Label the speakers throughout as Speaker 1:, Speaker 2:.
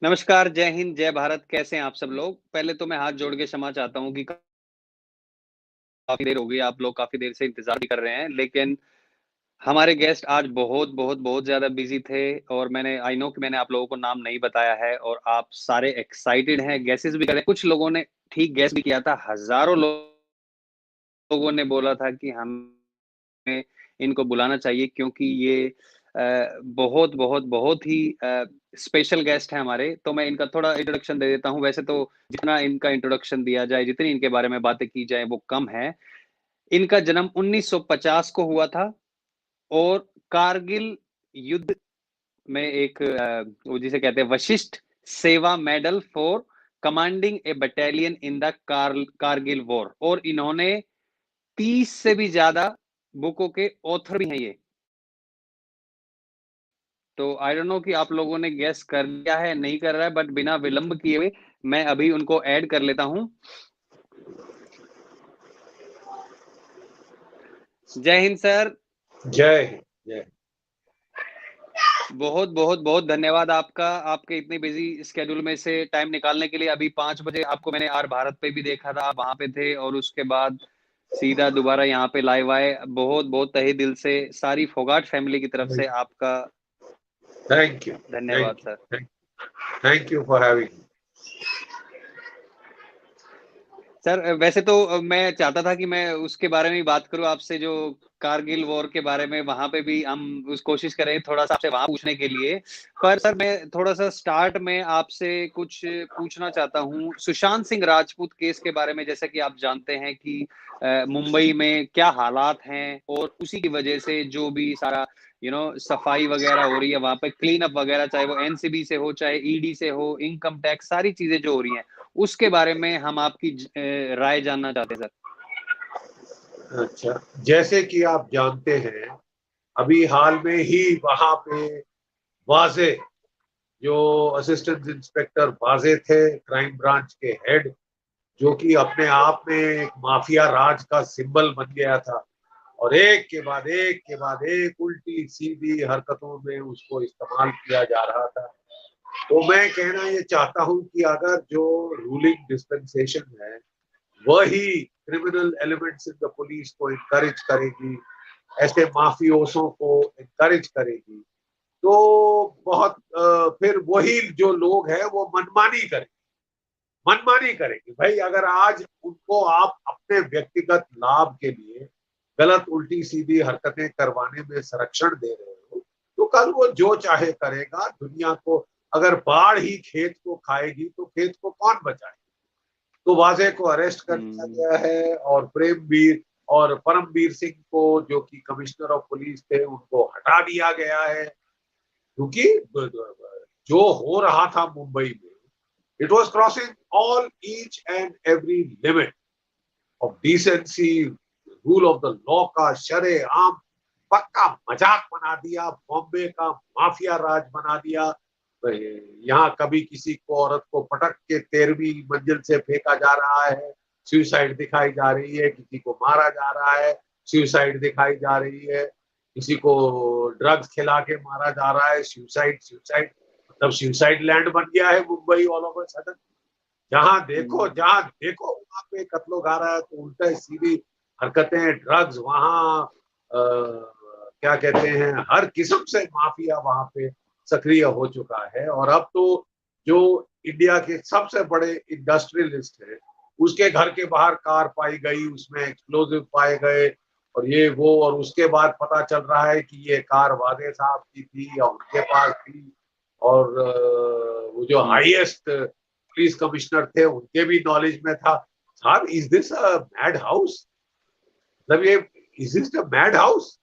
Speaker 1: नमस्कार, जय हिंद, जय भारत, कैसे हैं आप सब लोग? पहले तो मैं हाथ जोड़ के क्षमा चाहता हूँ कि काफ़ी देर हो गई, आप लोग काफ़ी देर से इंतज़ार भी कर रहे हैं, लेकिन हमारे गेस्ट आज बहुत ज़्यादा बिज़ी थे और मैंने आई नो कि मैंने आप लोगों को नाम नहीं बताया है और आप सारे एक्साइटेड हैं, गेसेस भी कर रहे हैं। कुछ लोगों ने ठीक गेस भी किया था, हज़ारों लोगों ने बोला था कि हमें इनको बुलाना चाहिए क्योंकि ये बहुत ही स्पेशल गेस्ट हैं हमारे। तो मैं इनका थोड़ा इंट्रोडक्शन दे देता हूँ। वैसे तो जितना इनका इंट्रोडक्शन दिया जाए, जितनी इनके बारे में बातें की जाएँ, वो कम है। इनका जन्म 1950 को हुआ था और कारगिल युद्ध में एक वो जिसे कहते हैं वशिष्ठ सेवा medal for commanding A battalion in the Kargil war और इन्होंने 30 से भी ज़्यादा बुकों के ऑथर भी हैं ये। तो आई डोंट नो कि आप लोगों ने गेस कर लिया है, नहीं कर रहा है, बट बिना विलंब किए हुए मैं अभी उनको ऐड कर लेता हूँ। जय हिंद सर।
Speaker 2: जय हिंद, जय।
Speaker 1: बहुत धन्यवाद आपका, आपके इतनी बिज़ी शेड्यूल में से टाइम निकालने के लिए। अभी 5 बजे आपको मैंने आर भारत पे भी देखा था, आप वहाँ पे थे और उसके बाद सीधा दोबारा यहाँ पे लाइव आए। बहुत तहे दिल से सारी फोगाट फैमिली की तरफ से आपका
Speaker 2: थैंक यू,
Speaker 1: धन्यवाद sir.
Speaker 2: Thank you for having.
Speaker 1: Sir वैसे तो मैं चाहता था कि मैं उसके बारे में ही बात करूं आपसे, जो कारगिल वॉर के बारे में, वहां पे भी हम उस कोशिश करें थोड़ा सा आपसे वहां पूछने के लिए। पर सर मैं थोड़ा सा स्टार्ट में आपसे कुछ पूछना चाहता हूं सुशांत सिंह राजपूत केस के बारे में। जैसा कि आप जानते हैं कि मुंबई में क्या हालात हैं और उसी की वजह से जो भी सारा सफाई वगैरह हो रही है वहां पे, क्लीन अप वगैरह, चाहे वो एनसीबी से हो, चाहे ईडी से हो, इनकम टैक्स, सारी चीजें जो हो रही हैं, उसके बारे में हम आपकी राय जानना चाहते हैं सर।
Speaker 2: अच्छा, जैसे कि आप जानते हैं, अभी हाल में ही वहां पे वाजे, जो असिस्टेंट इंस्पेक्टर वाजे थे, क्राइम ब्रांच के हेड, जो कि अपने आप में एक माफिया राज का सिंबल बन गया था और एक के बाद एक उल्टी सीधी हरकतों में उसको इस्तेमाल किया जा रहा था। तो मैं कहना ये चाहता हूं कि अगर जो रूलिंग डिस्पेंसेशन है वही criminal elements in the police को इनकरेज करेगी, ऐसे माफियोसों को इनकरेज करेगी, तो बहुत फिर वही जो लोग हैं वो मनमानी करेंगे। भाई अगर आज उनको आप अपने व्यक्तिगत लाभ के लिए गलत उल्टी सीधी हरकतें करवाने में संरक्षण दे रहे हो, तो कल वो जो चाहे करेगा। दुनिया को अगर बाढ़ ही खेत को खाएगी तो खेत को कौन बचाएगा। तो वाजे को अरेस्ट कर लिया गया है और प्रेमवीर और परमवीर सिंह को, जो कि कमिश्नर ऑफ पुलिस थे, उनको हटा दिया गया है। क्योंकि जो हो रहा था मुंबई में, it was crossing all each and every limit of decency, rule of the law का शरे आम पक्का मजाक बना दिया, बॉम्बे का माफिया राज बना दिया। यहाँ कभी किसी को, औरत को पटक के 13वीं मंजिल से फेंका जा रहा है, सुसाइड दिखाई जा रही है, किसी को मारा जा रहा है, सुसाइड दिखाई जा रही है, किसी को ड्रग्स खिला के मारा जा रहा है, सुसाइड मतलब सुसाइड लैंड बन गया है Mumbai all of a sudden. जहाँ देखो वहां पे कत्लो गा रहा है, तो उल्टा सीधी हरकतें, ड्रग्स वहां, क्या कहते हैं, हर किस्म से माफिया वहां पे सक्रिय हो चुका है। और अब तो जो इंडिया के सबसे बड़े इंडस्ट्रियलिस्ट है, उसके घर के बाहर कार पाई गई, उसमें एक्सप्लोजिव पाए गए और ये वो, और उसके बाद पता चल रहा है कि ये कार वादे साहब की थी या उनके पास थी। और वो जो हाईएस्ट पुलिस कमिश्नर थे उनके भी नॉलेज में था। साहब, is this a mad house? मतलब ये, is this a mad house?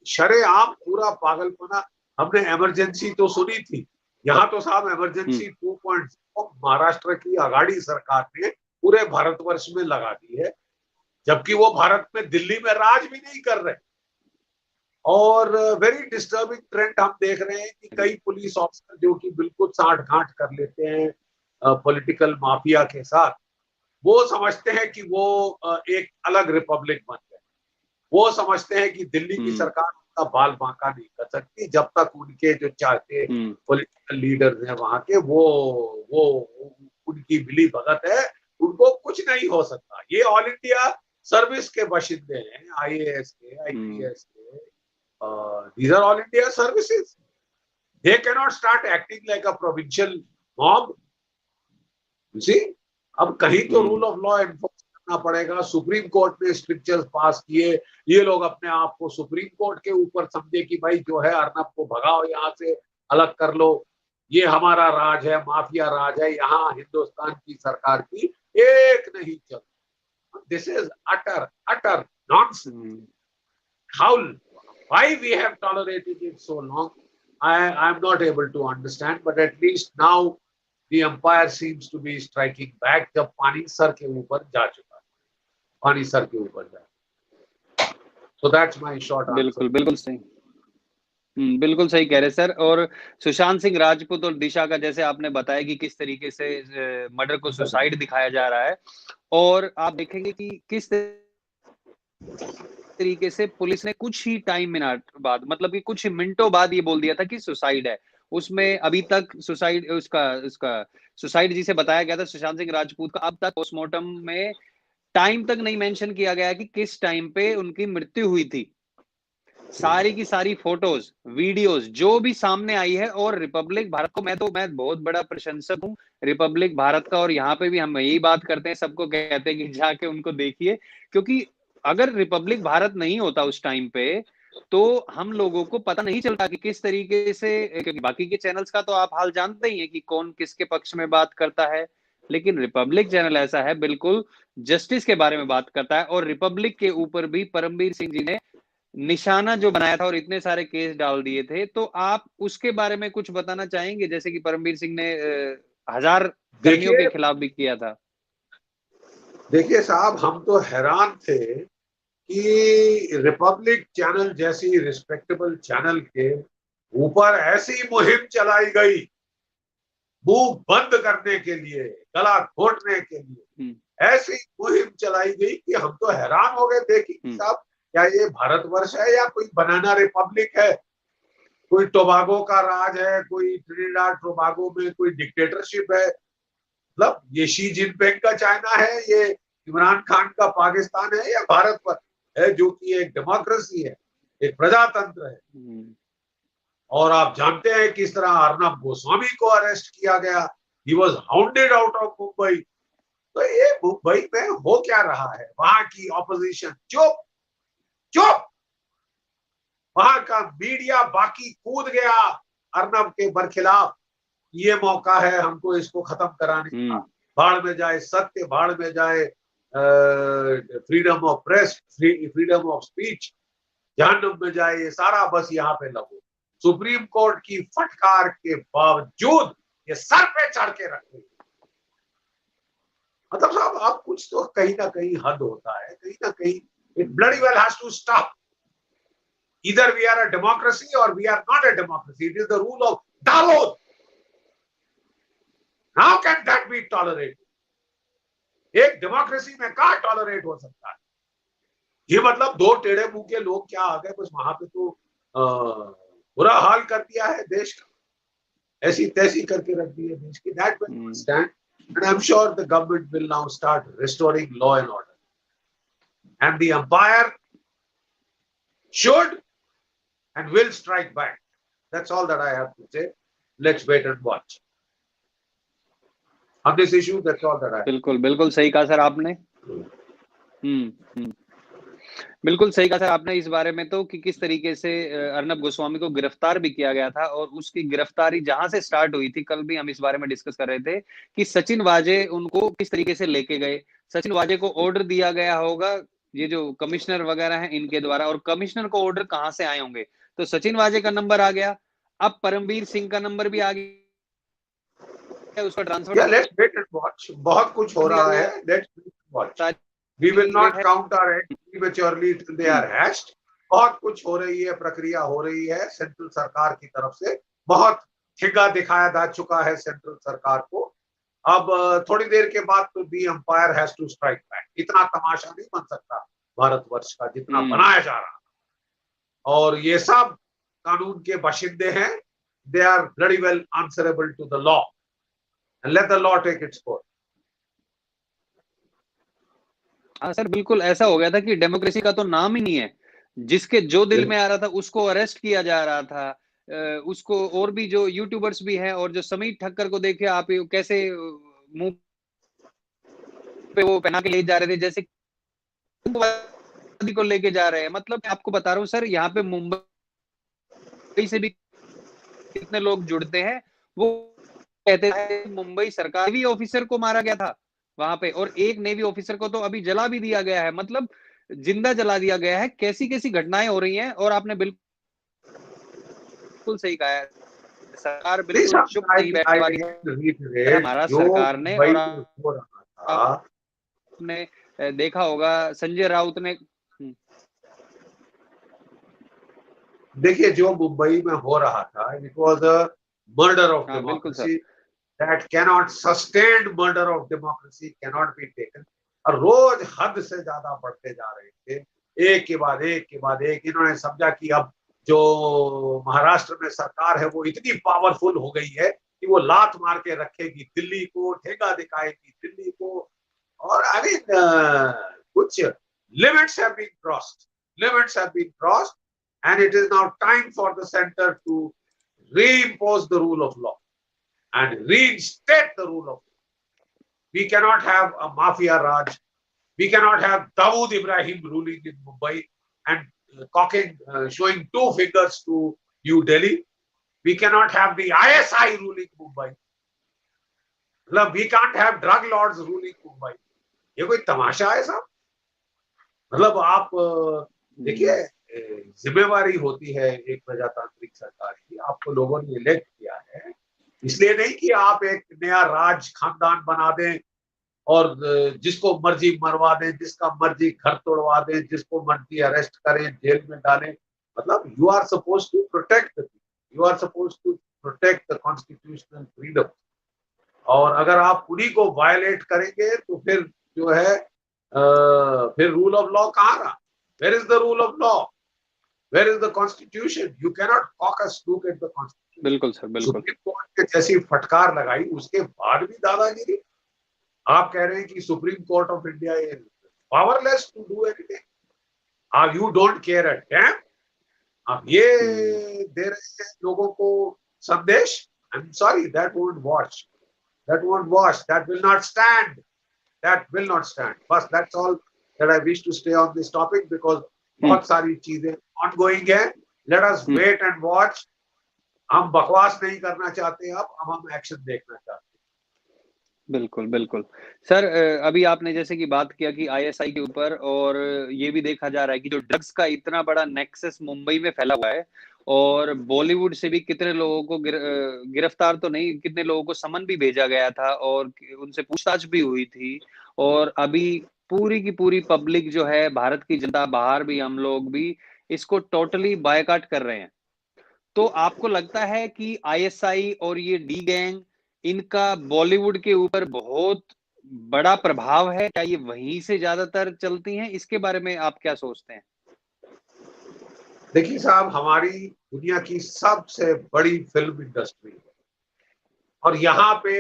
Speaker 2: शरेआम पूरा पागलपना। हमने इमरजेंसी तो सुनी थी, यहाँ तो साहब इमरजेंसी 2.0 महाराष्ट्र की आघाड़ी सरकार ने पूरे भारतवर्ष में लगा दी है, जबकि वो भारत में, दिल्ली में राज भी नहीं कर रहे। और वेरी डिस्टर्बिंग ट्रेंड हम देख रहे हैं कि कई पुलिस ऑफिसर जो कि बिल्कुल साठ गांठ कर लेते हैं पॉलिटिकल माफिया के साथ, वो समझते हैं कि वो एक अलग रिपब्लिक बन गए। वो समझते हैं कि दिल्ली की सरकार का बाल बांका नहीं कर सकती जब तक उनके जो चाहते पॉलिटिकल लीडर्स हैं वहां के वो उनकी मिली भगत है, उनको कुछ नहीं हो सकता। ये ऑल इंडिया सर्विस के बाशिंदे हैं, IAS के, IPS के, these are all India services. They cannot start acting like a provincial mob. You see, अब कहीं तो रूल ऑफ लॉ एनफोर्स करना पड़ेगा। सुप्रीम कोर्ट ने स्ट्रिक्चर्स पास किए, ये लोग अपने आप को सुप्रीम कोर्ट के ऊपर समझे कि भाई जो है अर्नब को भगाओ, यहाँ से अलग कर लो, ये हमारा राज है, माफिया राज है, यहाँ हिंदुस्तान की सरकार की एक नहीं चल। This is utter nonsense. How, why we have tolerated it so long, I'm not able to understand, but at least now the empire seems to be striking back जब पानी सर के ऊपर जा चुका है, पानी सर के ऊपर जा। So that's my short answer.
Speaker 1: बिल्कुल सही। बिल्कुल सही कह रहे सर। और सुशांत सिंह राजपूत और दिशा का जैसे आपने बताया कि किस तरीके से मर्डर को सुसाइड दिखाया जा रहा है, और आप देखेंगे कि किस तरीके से पुलिस ने कुछ ही मिनट बाद, मतलब कि कुछ मिनटों बाद ये बोल दिया था कि सुसाइड है। उसमें अभी तक सुसाइड उसका सुसाइड जिसे बताया गया था सुशांत सिंह राजपूत का, अब तक पोस्टमार्टम में टाइम तक नहीं मेंशन किया गया कि किस टाइम पे उनकी मृत्यु हुई थी। सारी की सारी फोटोज वीडियोस जो भी सामने आई है, और रिपब्लिक भारत को मैं बहुत बड़ा प्रशंसक हूँ रिपब्लिक भारत का, और यहाँ पे भी हम यही बात करते हैं, सबको कहते हैं कि जाके उनको देखिए, क्योंकि अगर रिपब्लिक भारत नहीं होता उस टाइम पे तो हम लोगों को पता नहीं चलता कि किस तरीके से, क्योंकि बाकी के चैनल्स का तो आप हाल जानते ही हैं कि कौन किसके पक्ष में बात करता है, लेकिन रिपब्लिक चैनल ऐसा है बिल्कुल जस्टिस के बारे में बात करता है। और रिपब्लिक के ऊपर भी परमवीर सिंह जी ने निशाना जो बनाया था और इतने सारे केस डाल दिए थे, तो आप उसके बारे में कुछ बताना चाहेंगे, जैसे कि परमवीर सिंह ने 1000 कर्मियों के खिलाफ भी किया था।
Speaker 2: देखिए साहब, हम तो हैरान थे कि रिपब्लिक चैनल जैसी रिस्पेक्टेबल चैनल के ऊपर ऐसी मुहिम चलाई गई मुंह बंद करने के लिए, गला घोटने के लिए, ऐसी मुहिम चलाई गई कि हम तो हैरान हो गए। देखिए साहब, क्या ये भारतवर्ष है या कोई बनाना रिपब्लिक है? कोई टोबागो का राज है, कोई ट्रिनिडाद टोबागो में कोई डिक्टेटरशिप है? मतलब ये शी जिनपिंग का चाइना है, ये इमरान खान का पाकिस्तान है, या भारत पर है जो कि एक डेमोक्रेसी है, एक प्रजातंत्र है। और आप जानते हैं किस तरह अर्नब गोस्वामी को अरेस्ट किया गया। He was hounded out of Mumbai. तो ये मुंबई में हो क्या रहा है? वहां की ऑपोजिशन चुप, वहां का मीडिया बाकी कूद गया अर्नब के बरखिलाफ। ये मौका है हमको इसको खत्म कराने का। भाड़ में जाए सत्य, भाड़ में जाए freedom of press, freedom of speech, जहन्नुम में जाए ये सारा, बस यहाँ पे लगो। सुप्रीम कोर्ट की फटकार के बावजूद ये सर पे चढ़ के रखे। मतलब साहब, आप कुछ तो कहीं ना कहीं हद होता है, कहीं ना कहीं it bloody well has to stop. Either we are a democracy or we are not a democracy. It is the rule of Davos. How can that be tolerated? एक डेमोक्रेसी में कहाँ टॉलरेट हो सकता है? ये मतलब दो टेढ़े मुंह के लोग क्या आ गए, बस वहां पे तो बुरा हाल कर दिया है देश का, ऐसी तैसी करके रख दी है देश की। That will stand, and I'm sure the government will now start restoring law and order, and the empire should and will strike back. That's all that I have to say. Let's wait and watch. On this issue, that's all that I have.
Speaker 1: बिल्कुल सही कहा sir आपने। बिल्कुल सही कहा sir आपने इस बारे में, तो कि किस तरीके से अर्नब गोस्वामी को गिरफ्तार भी किया गया था, और उसकी गिरफ्तारी जहां से स्टार्ट हुई थी, कल भी हम इस बारे में डिस्कस कर रहे थे कि सचिन वाजे उनको किस तरीके से लेके गए। सचिन वाजे को ऑर्डर दिया गया होगा, ये जो कमिश्नर वगैरह हैं इनके द्वारा, और कमिश्नर को ऑर्डर कहां से आए होंगे, तो सचिन वाजे का नंबर आ गया, अब परमवीर सिंह का नंबर भी आ गया, उसका transfer.
Speaker 2: Let's wait and watch. बहुत कुछ हो रहा है, let's wait and watch. We will not count our eggs prematurely till they are hatched. बहुत कुछ हो रही है, प्रक्रिया हो रही है सेंट्रल सरकार की तरफ से, बहुत ठिगा दिखाया जा चुका है सेंट्रल सरकार को। अब थोड़ी देर के बाद तो the empire has to strike back. इतना तमाशा नहीं बन सकता भारतवर्ष का जितना बनाया जा रहा। और ये सब कानून के बाशिंदे हैं. They are very well answerable to the law and let the law take its course.
Speaker 1: हाँ सर, बिल्कुल ऐसा हो गया था कि डेमोक्रेसी का तो नाम ही नहीं है. जिसके जो दिल में आ रहा था उसको अरेस्ट किया जा रहा था. उसको, और भी जो यूट्यूबर्स भी हैं, और जो समीर ठक्कर को देखे आप कैसे मुंह पे वो पहना के ले जा रहे थे, जैसे को लेके जा रहे हैं. मतलब आपको बता रहा हूँ सर, यहाँ पे मुंबई से भी कितने लोग जुड़ते हैं. वो कहते हैं मुंबई सरकारी ऑफिसर को मारा गया था वहां पे, और एक नेवी ऑफिसर को तो अभी जला भी दिया गया है. मतलब जिंदा जला दिया गया है. कैसी कैसी घटनाएं हो रही हैं. और आपने बिल्कुल सही कहा है, सरकार
Speaker 2: प्लीज,
Speaker 1: बिल्कुल चुप नहीं बैठने वाली है महाराष्ट्र
Speaker 2: जो
Speaker 1: सरकार ने.
Speaker 2: मुंबई
Speaker 1: और
Speaker 2: में हो रहा था,
Speaker 1: आपने देखा होगा संजय राउत ने.
Speaker 2: देखिए जो मुंबई में हो रहा था, it was a murder of
Speaker 1: हाँ बिल्कुल sir.
Speaker 2: Democracy. That cannot sustained murder of democracy cannot be taken. और रोज हद से ज्यादा बढ़ते जा रहे थे, एक के बाद एक के बाद एक. इन्होंने समझा कि अब जो महाराष्ट्र में सरकार है वो इतनी पावरफुल हो गई है कि वो लात मार के रखेगी दिल्ली को, ठेका दिखाएगी दिल्ली को. और आई मीन कुछ limits have been crossed. Limits have been crossed and it is now time for the center to reimpose the rule of law and reinstate the rule of law. We cannot have a mafia Raj. We cannot have Dawood Ibrahim ruling in Mumbai and showing two fingers to New Delhi. We cannot have the ISI ruling Mumbai. We can't have drug lords ruling Mumbai. ये कोई तमाशा है साहब. मतलब आप देखिए, जिम्मेवारी होती है एक प्रजातांत्रिक सरकार की. आपको लोगों ने इलेक्ट किया है, इसलिए नहीं कि आप एक नया राज खानदान बना दें और जिसको मर्जी मरवा दें, जिसका मर्जी घर तोड़वा दें, जिसको मर्जी अरेस्ट करें, जेल में डालें. मतलब you are suppose to protect, you are suppose to protect the constitutional freedom. और अगर आप उन्हीं को वायलेट करेंगे तो फिर जो है फिर रूल ऑफ लॉ कहाँ रहा? Where is the rule of law? Where is the constitution? You cannot caucus look at the constitution.
Speaker 1: बिल्कुल सर, बिल्कुल.
Speaker 2: सुप्रीम कोर्ट के जैसी फटकार लगाई, उसके बाद भी दादागिरी. आप कह रहे हैं कि Supreme Court of India is powerless to do anything. आप you don't care a damn. आप ये दे रहे हैं लोगों को संदेश. I am sorry, that won't watch. That won't wash. That will not stand. That will not stand. बस that's all that I wish to stay on this topic because बहुत सारी चीजें ongoing है. Let us wait and watch. हम बकवास नहीं करना चाहते अब हम एक्शन देखना चाहते हैं.
Speaker 1: बिल्कुल, बिल्कुल. सर अभी आपने जैसे कि बात किया कि आईएसआई के ऊपर, और ये भी देखा जा रहा है कि जो ड्रग्स का इतना बड़ा नेक्सस मुंबई में फैला हुआ है, और बॉलीवुड से भी कितने लोगों को गिरफ्तार तो नहीं, कितने लोगों को समन भी भेजा गया था और उनसे पूछताछ भी हुई थी. और अभी पूरी की पूरी पब्लिक जो है, भारत की जनता, बाहर भी हम लोग भी इसको टोटली बायकॉट कर रहे हैं. तो आपको लगता है कि आईएसआई और ये डी गैंग, इनका बॉलीवुड के ऊपर बहुत बड़ा प्रभाव है? क्या ये वहीं से ज्यादातर चलती हैं? इसके बारे में आप क्या सोचते हैं?
Speaker 2: देखिए साहब, हमारी दुनिया की सबसे बड़ी फिल्म इंडस्ट्री है और यहाँ पे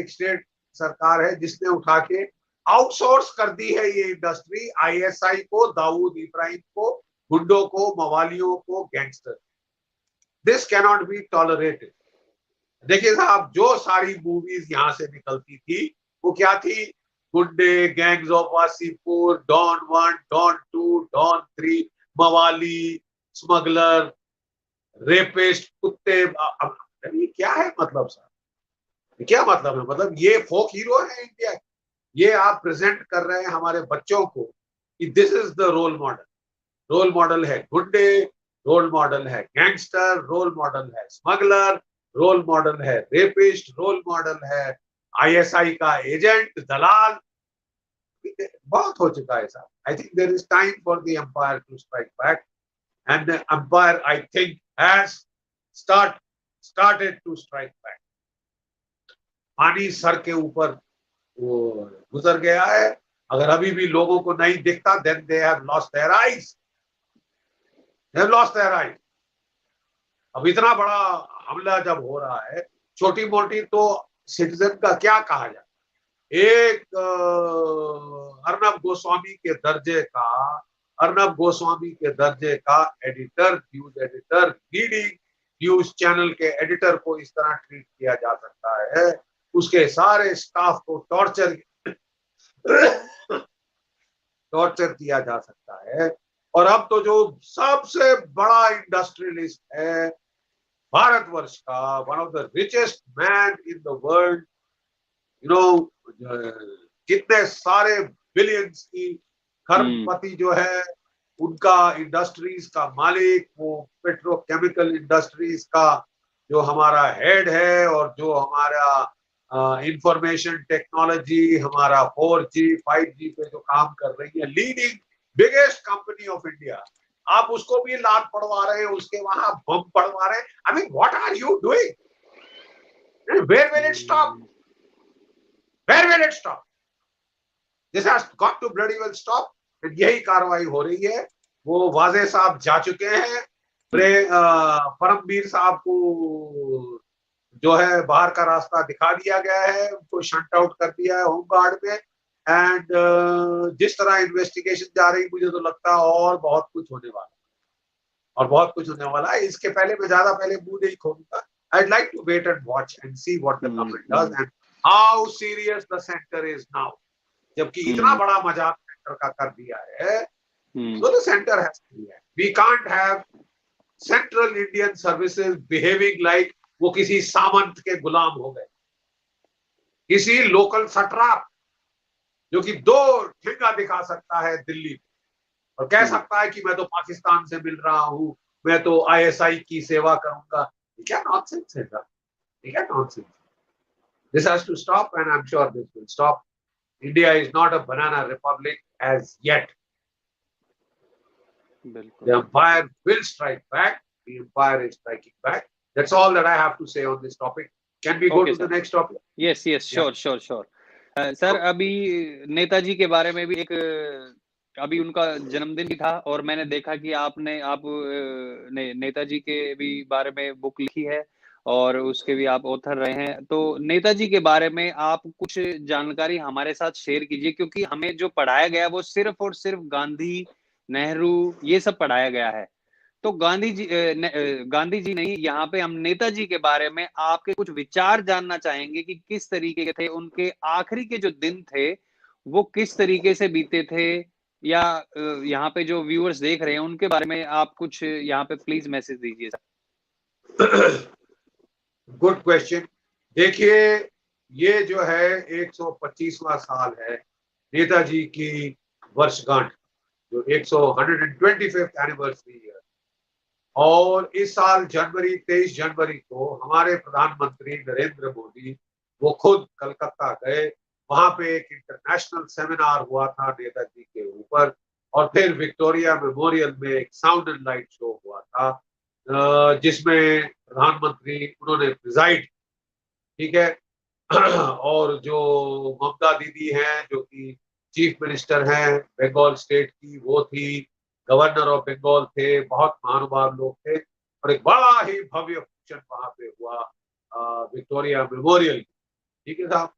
Speaker 2: एक स्टेट सरकार है जिसने उठा के आउटसोर्स कर दी है ये इंडस्ट्री आईएसआई को, दाऊद इब्राहिम को, गुंडों को, मवालियों को, gangster. This cannot be tolerated. देखिए साहब, जो सारी मूवीज यहाँ से निकलती थी वो क्या थी? Gunday, Gangs of Wasseypur, Don 1, Don 2, Don 3, मवाली, स्मगलर, रेपिस्ट, कुत्ते. ये क्या है मतलब साहब? क्या मतलब है? मतलब ये फोक हीरो है इंडिया. ये आप प्रेजेंट कर रहे हैं हमारे बच्चों को कि this is the role model. Role model है गुंडे, रोल मॉडल है गैंगस्टर, रोल मॉडल है स्मगलर, रोल मॉडल है रेपिस्ट, रोल मॉडल है आईएसआई का एजेंट, दलाल. बहुत हो चुका है साहब. I think there is time for the empire to strike back and the empire I think has started to strike back. पानी सर के ऊपर वो गुजर गया है. अगर अभी भी लोगों को नहीं दिखता, then they have lost their eyes. They have lost their eyes. अब इतना बड़ा हमला जब हो रहा है, छोटी मोटी तो सिटीजन का क्या कहा जाए। एक अर्नब गोस्वामी के दर्जे का editor, news editor, leading news channel के एडिटर को इस तरह ट्रीट किया जा सकता है, उसके सारे स्टाफ को टॉर्चर किया जा सकता है। और अब तो जो सबसे बड़ा इंडस्ट्रियलिस्ट है भारतवर्ष का, one of the richest man in the world, कितने सारे बिलियंस की खरबपति जो है, उनका इंडस्ट्रीज का मालिक, वो पेट्रोकेमिकल इंडस्ट्रीज का जो हमारा हेड है, और जो हमारा इंफॉर्मेशन टेक्नोलॉजी, हमारा 4G 5G पे जो काम कर रही है, leading biggest company of India, आप उसको भी लात पड़वा रहे हैं, उसके वहां बम पड़वा रहे हैं। I mean what are you doing? Where will it stop? Where will it stop? This has got to bloody well stop. यही कार्रवाई हो रही है। वो वाजे साहब जा चुके हैं, परमवीर साहब को जो है बाहर का रास्ता दिखा दिया गया है, उनको शंट आउट कर दिया है होमगार्ड में। एंड जिस तरह इन्वेस्टिगेशन जा रही, मुझे तो लगता है और बहुत कुछ होने वाला है, इसके पहले मैं ज्यादा पहले मुंह नहीं खोलूंगा। I'd like to wait and watch and see what the government does and how serious the center is now. जबकि इतना बड़ा मजाक सेंटर का कर दिया है, so the center has to react. We can't have Central Indian Services behaving like वो किसी सामंत के गुलाम हो गए, किसी लोकल सट्राप जो कि 2 ठेंगा दिखा सकता है दिल्ली में और कह सकता है कि मैं तो पाकिस्तान से मिल रहा हूं, मैं तो ISI की सेवा करूंगा। क्या नॉनसेंस है सर, क्या nonsense. This has to stop and I'm sure this will stop. India is not a banana republic as yet. The empire will strike back. The empire is striking back. That's all that I have to say on this topic. Can we go to the next topic?
Speaker 1: Yes, sure. Sir, अभी नेताजी के बारे में भी अभी उनका जन्मदिन भी था और मैंने देखा कि आप नेताजी के भी बारे में बुक लिखी है और उसके भी आप ऑथर रहे हैं। तो नेताजी के बारे में आप कुछ जानकारी हमारे साथ शेयर कीजिए, क्योंकि हमें जो पढ़ाया गया वो सिर्फ और सिर्फ गांधी, नेहरू ये सब पढ़ाया गया है। तो गांधी जी नहीं, यहाँ पे हम नेताजी के बारे में आपके कुछ विचार जानना चाहेंगे कि किस तरीके के थे, उनके आखिरी के जो दिन थे वो किस तरीके से बीते थे, या यहाँ पे जो व्यूअर्स देख रहे हैं उनके बारे में आप कुछ यहाँ पे प्लीज मैसेज दीजिए सर।
Speaker 2: Good question. देखिए, ये जो है 125वां साल है नेताजी की वर्षगांठ, जो 125th एनिवर्सरी है। और इस साल 23 जनवरी को हमारे प्रधानमंत्री नरेंद्र मोदी वो खुद कलकत्ता गए, वहां पे एक इंटरनेशनल सेमिनार हुआ था नेताजी के ऊपर, और फिर विक्टोरिया मेमोरियल में एक साउंड एंड लाइट शो हुआ था जिसमें प्रधानमंत्री उन्होंने प्रिजाइड, ठीक है। और जो ममता दीदी हैं जो कि चीफ मिनिस्टर हैं बंगाल स्टेट की, वो थी, गवर्नर ऑफ बंगाल थे, बहुत महानुभाव लोग थे, और एक बड़ा ही भव्य फंक्शन वहां पे हुआ विक्टोरिया मेमोरियल, ठीक है साहब।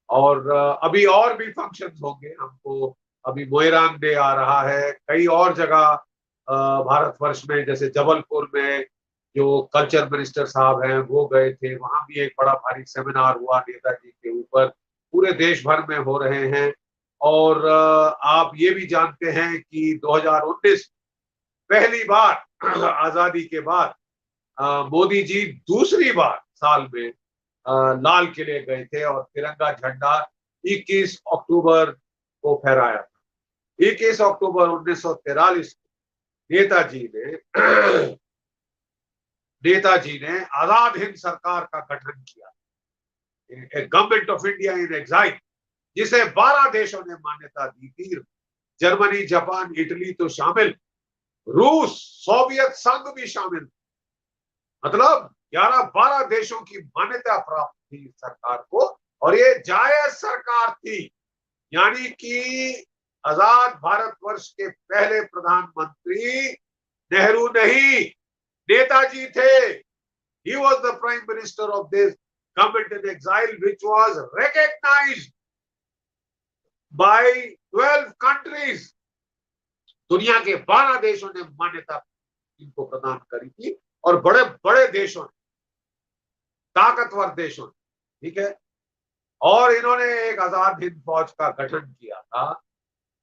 Speaker 2: और अभी और भी फंक्शंस होंगे, हमको अभी मोइरांग डे आ रहा है, कई और जगह भारतवर्ष में, जैसे जबलपुर में जो कल्चर मिनिस्टर साहब हैं वो गए थे, वहां भी एक बड़ा भारी सेमिनार हुआ नेताजी के ऊपर, पूरे देश भर में हो रहे हैं। और आप ये भी जानते हैं कि 2019 पहली बार आजादी के बाद मोदी जी दूसरी बार साल में लाल किले गए थे और तिरंगा झंडा 21 अक्टूबर को फहराया था। 21 अक्टूबर 1943 नेताजी ने आजाद हिंद सरकार का गठन किया, government of India in exile, जिसे 12 देशों ने मान्यता दी थी। जर्मनी, जापान, इटली तो शामिल, रूस, सोवियत संघ भी शामिल, मतलब 11-12 देशों की मान्यता प्राप्त थी सरकार को, और ये जायज सरकार थी। यानी कि आजाद भारतवर्ष के पहले प्रधानमंत्री नेहरू नहीं, नेताजी थे। He was the prime minister of this government in exile, which was recognized by 12 countries. दुनिया के 12 देशों ने मान्यता इनको प्रदान करी थी, और बड़े बड़े देशों ने, ताकतवर देशों ने, ठीक है। और इन्होंने एक आजाद हिंद फौज का गठन किया था,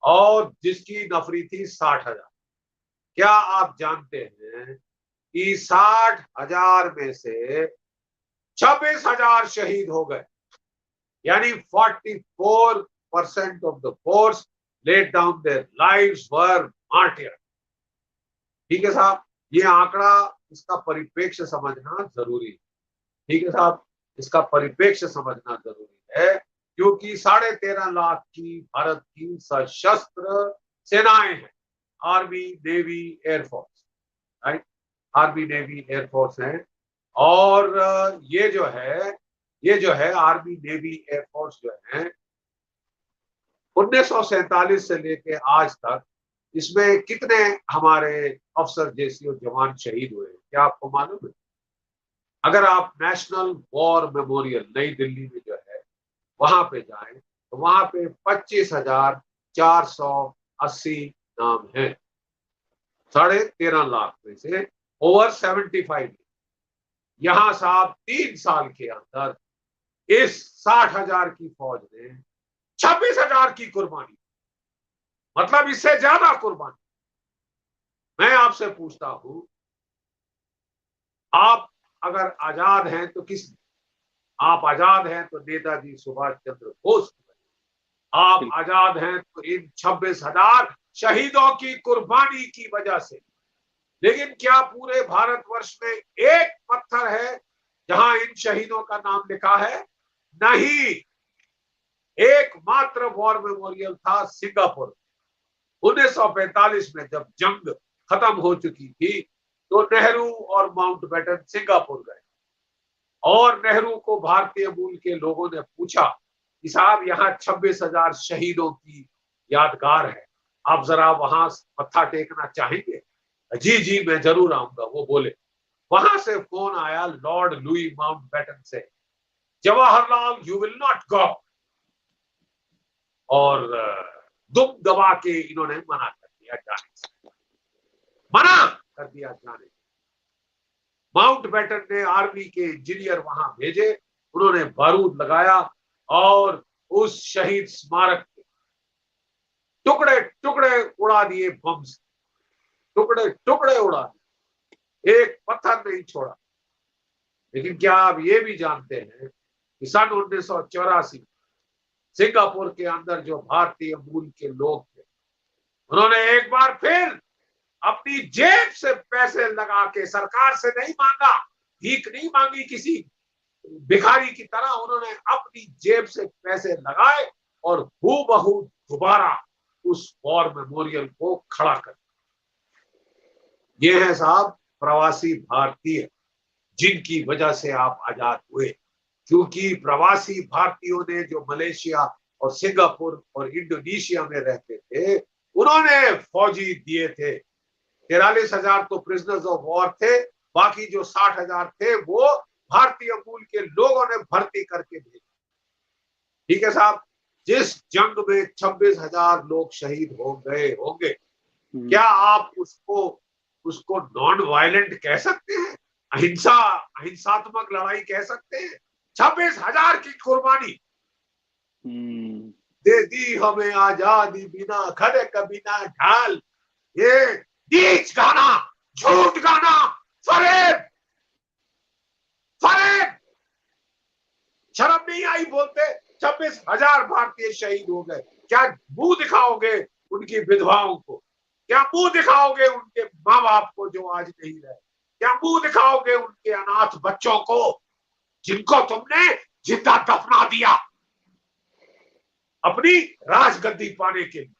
Speaker 2: और जिसकी नफरी थी 60,000। क्या आप जानते हैं कि 60,000 में से 26,000 शहीद हो गए, यानी 44% of the force laid down their lives were martyred। ठीक है साहब, ये आंकड़ा, इसका परिप्रेक्ष्य समझना जरूरी है। ठीक है साहब, इसका परिप्रेक्ष्य समझना जरूरी है, क्योंकि 13.5 लाख की भारत की सशस्त्र सेनाएं हैं, army, navy, air force, right, army, navy, air force हैं। और ये जो है आर्मी, नेवी, एयरफोर्स जो है 1947 से लेके आज तक, इसमें कितने हमारे अफसर जैसी और जवान शहीद हुए हैं, क्या आपको मालूम है? अगर आप नेशनल वॉर मेमोरियल नई दिल्ली में जो है वहां पे जाएं, तो वहां पे 25,480 नाम हैं। 13.5 लाख में से ओवर 75। यहां साहब 3 साल के अंदर इस 60,000 की फौज ने 26,000 की कुर्बानी, मतलब इससे ज्यादा कुर्बानी। मैं आपसे पूछता हूं, आप अगर आजाद हैं तो किस, आप आजाद हैं तो नेताजी सुभाष चंद्र बोस, आप आजाद हैं तो इन 26,000 शहीदों की कुर्बानी की वजह से। लेकिन क्या पूरे भारतवर्ष में एक पत्थर है जहां इन शहीदों का नाम लिखा है? नहीं। एकमात्र वॉर मेमोरियल था सिंगापुर। 1945 में जब जंग खत्म हो चुकी थी, तो नेहरू और माउंटबेटन सिंगापुर गए, और नेहरू को भारतीय मूल के लोगों ने पूछा कि साहब यहाँ 26,000 शहीदों की यादगार है, आप जरा वहां मत्था टेकना चाहेंगे? जी जी, मैं जरूर आऊंगा, वो बोले। वहां से फोन आया लॉर्ड लुई माउंटबेटन से, Jawaharlal you will not go, और दुम दबा के इन्होंने मना कर दिया जाने से, मना कर दिया जाने। माउंटबेटन ने आर्मी के इंजीनियर वहां भेजे, उन्होंने बारूद लगाया और उस शहीद स्मारक के टुकड़े टुकड़े उड़ा दिए, बम से टुकड़े टुकड़े उड़ा दिए, एक पत्थर नहीं छोड़ा। लेकिन क्या आप ये भी जानते हैं कि सन 1984 सिंगापुर के अंदर जो भारतीय मूल के लोग थे, उन्होंने एक बार फिर अपनी जेब से पैसे लगा के, सरकार से नहीं मांगा, भीख नहीं मांगी किसी भिखारी की तरह, उन्होंने अपनी जेब से पैसे लगाए और हूबहू दोबारा उस वॉर मेमोरियल को खड़ा कर। ये है साहब प्रवासी भारतीय, जिनकी वजह से आप आजाद हुए, क्योंकि प्रवासी भारतीयों ने जो मलेशिया और सिंगापुर और इंडोनेशिया में रहते थे, उन्होंने फौजी दिए थे। 43,000 तो प्रिजनर्स ऑफ वॉर थे, बाकी जो 60,000 थे वो भारतीय मूल के लोगों ने भर्ती करके भेजे। ठीक है साहब, जिस जंग में 26,000 लोग शहीद हो गए होंगे, क्या आप उसको नॉन वायलेंट कह सकते हैं? अहिंसात्मक लड़ाई कह सकते हैं? 26,000 की कुर्बानी दे दी हमें आजादी बिना खड़क बिना ढाल, ये नीच गाना, झूठ गाना, फरेब फरेब, शर्म नहीं आई बोलते? 26,000 भारतीय शहीद हो गए। क्या मुंह दिखाओगे उनकी विधवाओं को? क्या मुंह दिखाओगे उनके माँ बाप को जो आज नहीं रहे? क्या मुंह दिखाओगे उनके अनाथ बच्चों को जिनको तुमने जिंदा दफना दिया अपनी राजगद्दी पाने के लिए,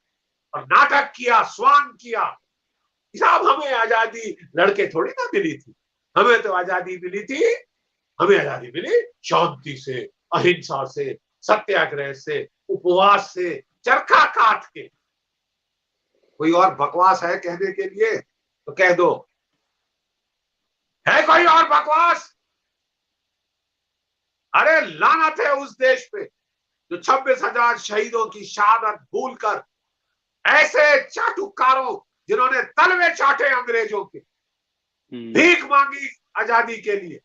Speaker 2: और नाटक किया, स्वांग किया? साहब, हमें आजादी लड़के थोड़ी ना मिली थी, हमें तो आजादी मिली थी, हमें आजादी मिली शांति से, अहिंसा से, सत्याग्रह से, उपवास से, चरखा काट के। कोई और बकवास है कहने के लिए? तो कह दो, है कोई और बकवास? अरे लानत है उस देश पे जो 26,000 शहीदों की शहादत भूलकर ऐसे चाटुकारों जिन्होंने तलवे चाटे अंग्रेजों के, भीख मांगी आजादी के लिए,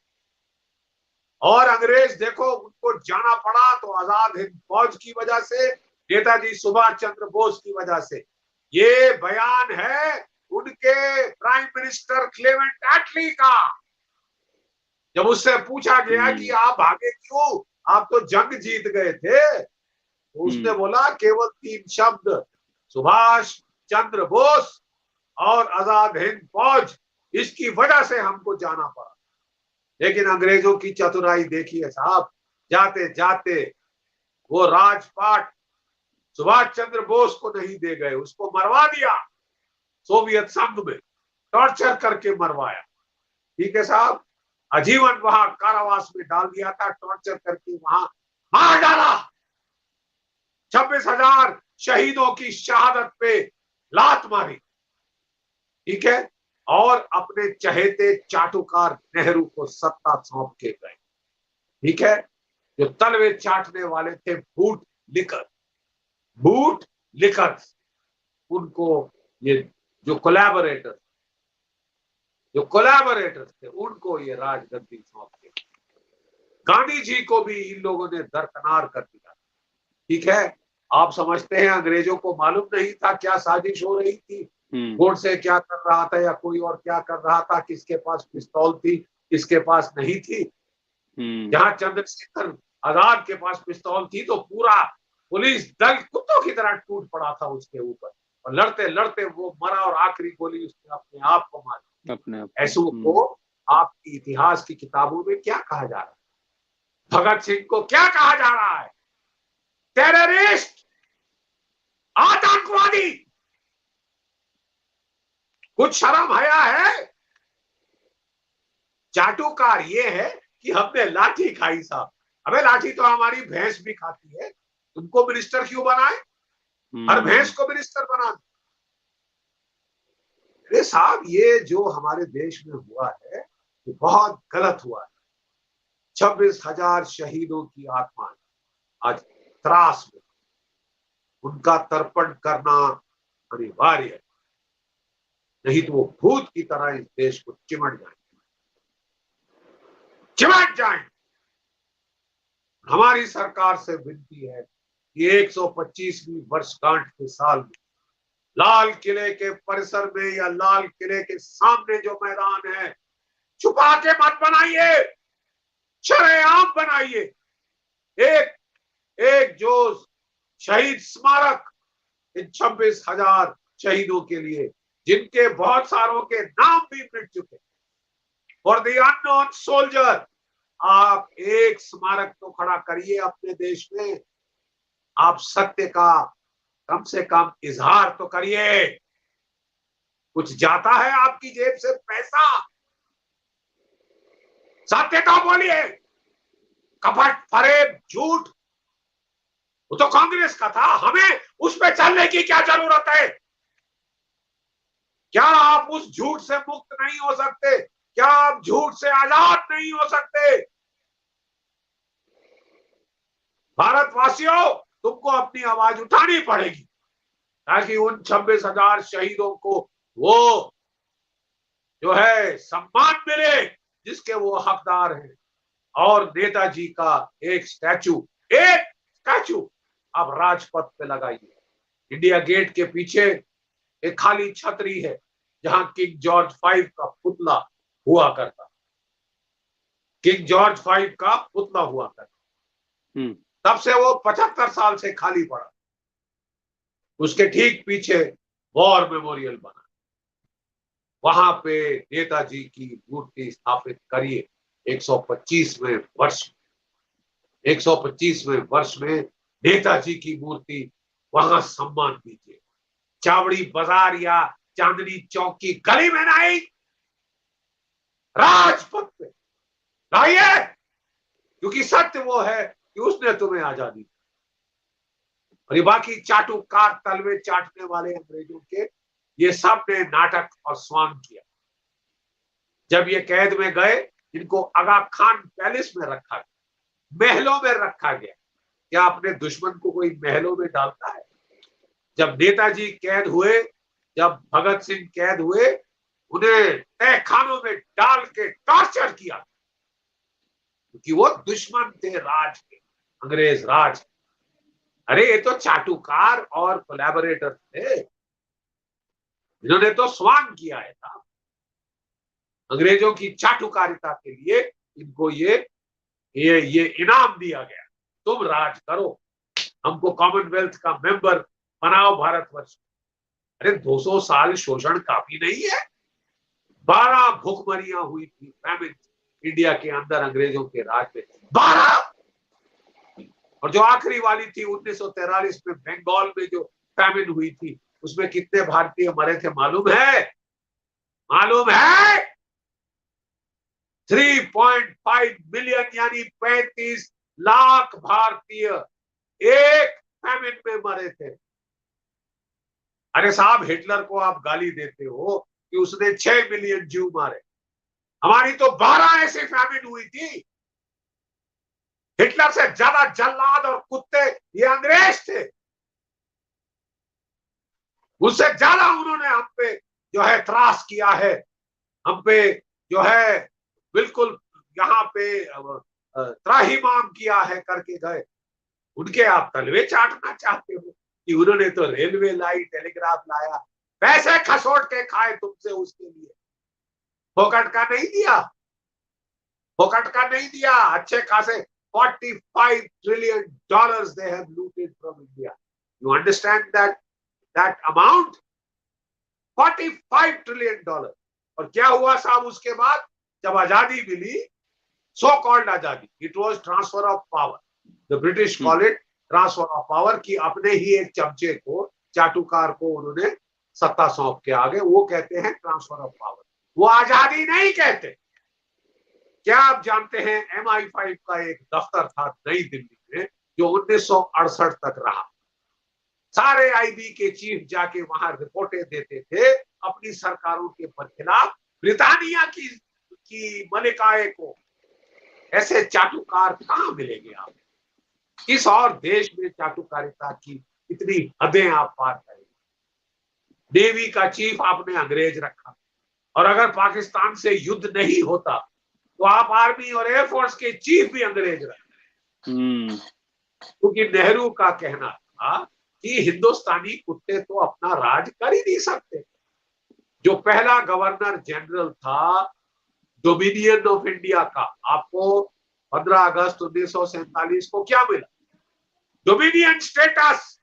Speaker 2: और अंग्रेज देखो उनको जाना पड़ा तो आजाद हिंद फौज की वजह से, नेताजी सुभाष चंद्र बोस की वजह से। ये बयान है उनके प्राइम मिनिस्टर क्लेमेंट एटली का। जब उससे पूछा गया कि आप भागे क्यों, आप तो जंग जीत गए थे, तो उसने बोला केवल 3 शब्द, सुभाष चंद्र बोस और आजाद हिंद फौज, इसकी वजह से हमको जाना पड़ा। लेकिन अंग्रेजों की चतुराई देखिए साहब, जाते जाते वो राजपाट सुभाष चंद्र बोस को नहीं दे गए, उसको मरवा दिया सोवियत संघ में, टॉर्चर करके मरवाया। ठीक है साहब, आजीवन वहां कारावास में डाल दिया था, टॉर्चर करके वहां मार डाला। 26,000 शहीदों की शहादत पे लात मारी। ठीक है, और अपने चहेते चाटुकार नेहरू को सत्ता सौंप के गए। ठीक है, जो तलवे चाटने वाले थे बूट लिकर, उनको ये जो कोलैबोरेटर्स थे उनको ये राजगद्दी सौंप के, गांधी जी को भी इन लोगों ने दरकनार कर दिया। ठीक है, आप समझते हैं अंग्रेजों को मालूम नहीं था क्या साजिश हो रही थी, गोडसे क्या कर रहा था या कोई और क्या कर रहा था, किसके पास पिस्तौल थी किसके पास नहीं थी। जहां चंद्रशेखर आजाद के पास पिस्तौल थी तो पूरा पुलिस दल कुत्तों की तरह टूट पड़ा था उसके ऊपर, और लड़ते लड़ते वो मरा और आखिरी गोली उसने अपने आप को मारी। ऐसों को आपकी इतिहास की किताबों में क्या कहा जा रहा है? भगत सिंह को क्या कहा जा रहा है? टेररिस्ट, आतंकवादी। कुछ शर्म हया है? चाटुकार ये है कि हमने लाठी खाई साहब। अबे लाठी तो हमारी भैंस भी खाती है, तुमको मिनिस्टर क्यों बनाए? हर भैंस को मिनिस्टर बना। अरे साहब, ये जो हमारे देश में हुआ है ये बहुत गलत हुआ है। 26,000 शहीदों की आत्मा आज त्रास में, उनका तर्पण करना अनिवार्य है, नहीं तो वो भूत की तरह इस देश को चिमट जाएंगे। हमारी सरकार से विनती है कि 125वीं वर्षगांठ के साल में लाल किले के परिसर में या लाल किले के सामने जो मैदान है, छुपा के मत बनाइए, शरेआम बनाइए। एक जो शहीद स्मारक इन 26,000 शहीदों के लिए, जिनके बहुत सारों के नाम भी मिट चुके, फॉर द अननोन सोल्जर, आप एक स्मारक तो खड़ा करिए अपने देश में। आप सत्य का कम से कम इजहार तो करिए। कुछ जाता है आपकी जेब से पैसा, सत्य तो बोलिए। कपट, फरेब, झूठ, वो तो कांग्रेस का था, हमें उस पे चलने की क्या जरूरत है? क्या आप उस झूठ से मुक्त नहीं हो सकते? क्या आप झूठ से आजाद नहीं हो सकते? भारतवासियों, तुमको अपनी आवाज उठानी पड़ेगी ताकि उन 26,000 शहीदों को वो जो है सम्मान मिले जिसके वो हकदार हैं। और नेताजी का एक स्टैचू अब राजपथ पे लगाइए। इंडिया गेट के पीछे एक खाली छतरी है जहां किंग जॉर्ज 5 का पुतला हुआ करता। किंग जॉर्ज 5 का पुतला हुआ करता, तब से वो 75 साल से खाली पड़ा। उसके ठीक पीछे वॉर मेमोरियल बना, वहां पे नेताजी की मूर्ति स्थापित करिए। 125वें वर्ष में नेताजी की मूर्ति वहां सम्मान दीजिए। चावड़ी बाजार या चांदनी चौक की गली में नहीं, राजपथ पे लाइए, क्योंकि सत्य वो है कि उसने तुम्हें आजादी दी। और ये बाकी चाटुकार तलवे चाटने वाले अंग्रेजों के ये सब ने नाटक और स्वांग किया। जब ये कैद में गए, इनको आगा खान पैलेस में रखा गया, महलों में रखा गया। क्या अपने दुश्मन को कोई महलों में डालता है? जब नेताजी कैद हुए, जब भगत सिंह कैद हुए, उन्हें तहखानों में डाल के टॉर्चर किया, क्योंकि वो दुश्मन थे राज के, अंग्रेज राज। अरे ये तो चाटुकार और कोलैबोरेटर थे, इन्होंने तो स्वांग किया है था। अंग्रेजों की चाटुकारिता के लिए इनको ये इनाम दिया गया, तुम राज करो, हमको कॉमनवेल्थ का मेंबर बनाओ भारतवर्ष। अरे 200 साल शोषण काफी नहीं है? 12 भूखमरियां हुई थी, फैमिन इंडिया के अंदर अंग्रेजों के राज में, 12। और जो आखिरी वाली थी 1943 में बंगाल में जो फैमिन हुई थी, उसमें कितने भारतीय मरे थे मालूम है? मालूम है? 3.5 मिलियन यानी 35 लाख भारतीय एक फैमिन में मरे थे। अरे साहब, हिटलर को आप गाली देते हो कि उसने 6 मिलियन जीव मारे, हमारी तो 12 ऐसी फैमिन हुई थी। हिटलर से ज्यादा जल्लाद और कुत्ते ये अंग्रेज थे, उससे ज्यादा उन्होंने हम पे जो है त्रास किया है, हम पे जो है बिल्कुल यहाँ पे त्राहिमाम किया है करके गए। उनके आप तलवे चाटना चाहते हो कि उन्होंने तो रेलवे लाई, टेलीग्राफ लाया, पैसे खसोट के खाए तुमसे, उसके लिए फोकट का नहीं दिया, फोकट का नहीं दिया। अच्छे खासे $45 trillion they have looted from India. You understand that amount? $45 trillion। और क्या हुआ साहब उसके बाद? जब आजादी मिली, सो कॉल्ड आजादी, it was transfer of power. The British call it transfer of power, कि अपने ही एक चमचे को, चाटुकार को उन्होंने सत्ता सौंप के आगे, वो कहते हैं ट्रांसफर ऑफ पावर, वो आजादी नहीं कहते। क्या आप जानते हैं MI5 का एक दफ्तर था नई दिल्ली में जो 1968 तक रहा। सारे IB के चीफ जाके वहां रिपोर्टें देते थे अपनी सरकारों के खिलाफ, ब्रिटानिया की मलिकाए को। ऐसे चाटुकार कहां मिलेंगे आप? किस और देश में चाटुकारिता की इतनी हदें आप पार करेंगे? नेवी का चीफ आपने अंग्रेज रखा, और अगर पाकिस्तान से युद्ध नहीं होता तो आप आर्मी और एयरफोर्स के चीफ भी अंग्रेज रखे। क्योंकि नेहरू का कहना था कि हिंदुस्तानी कुत्ते तो अपना राज कर ही नहीं सकते। जो पहला गवर्नर जनरल था डोमिनियन ऑफ इंडिया का, आपको 15 अगस्त 1947 को क्या मिला? Dominion status.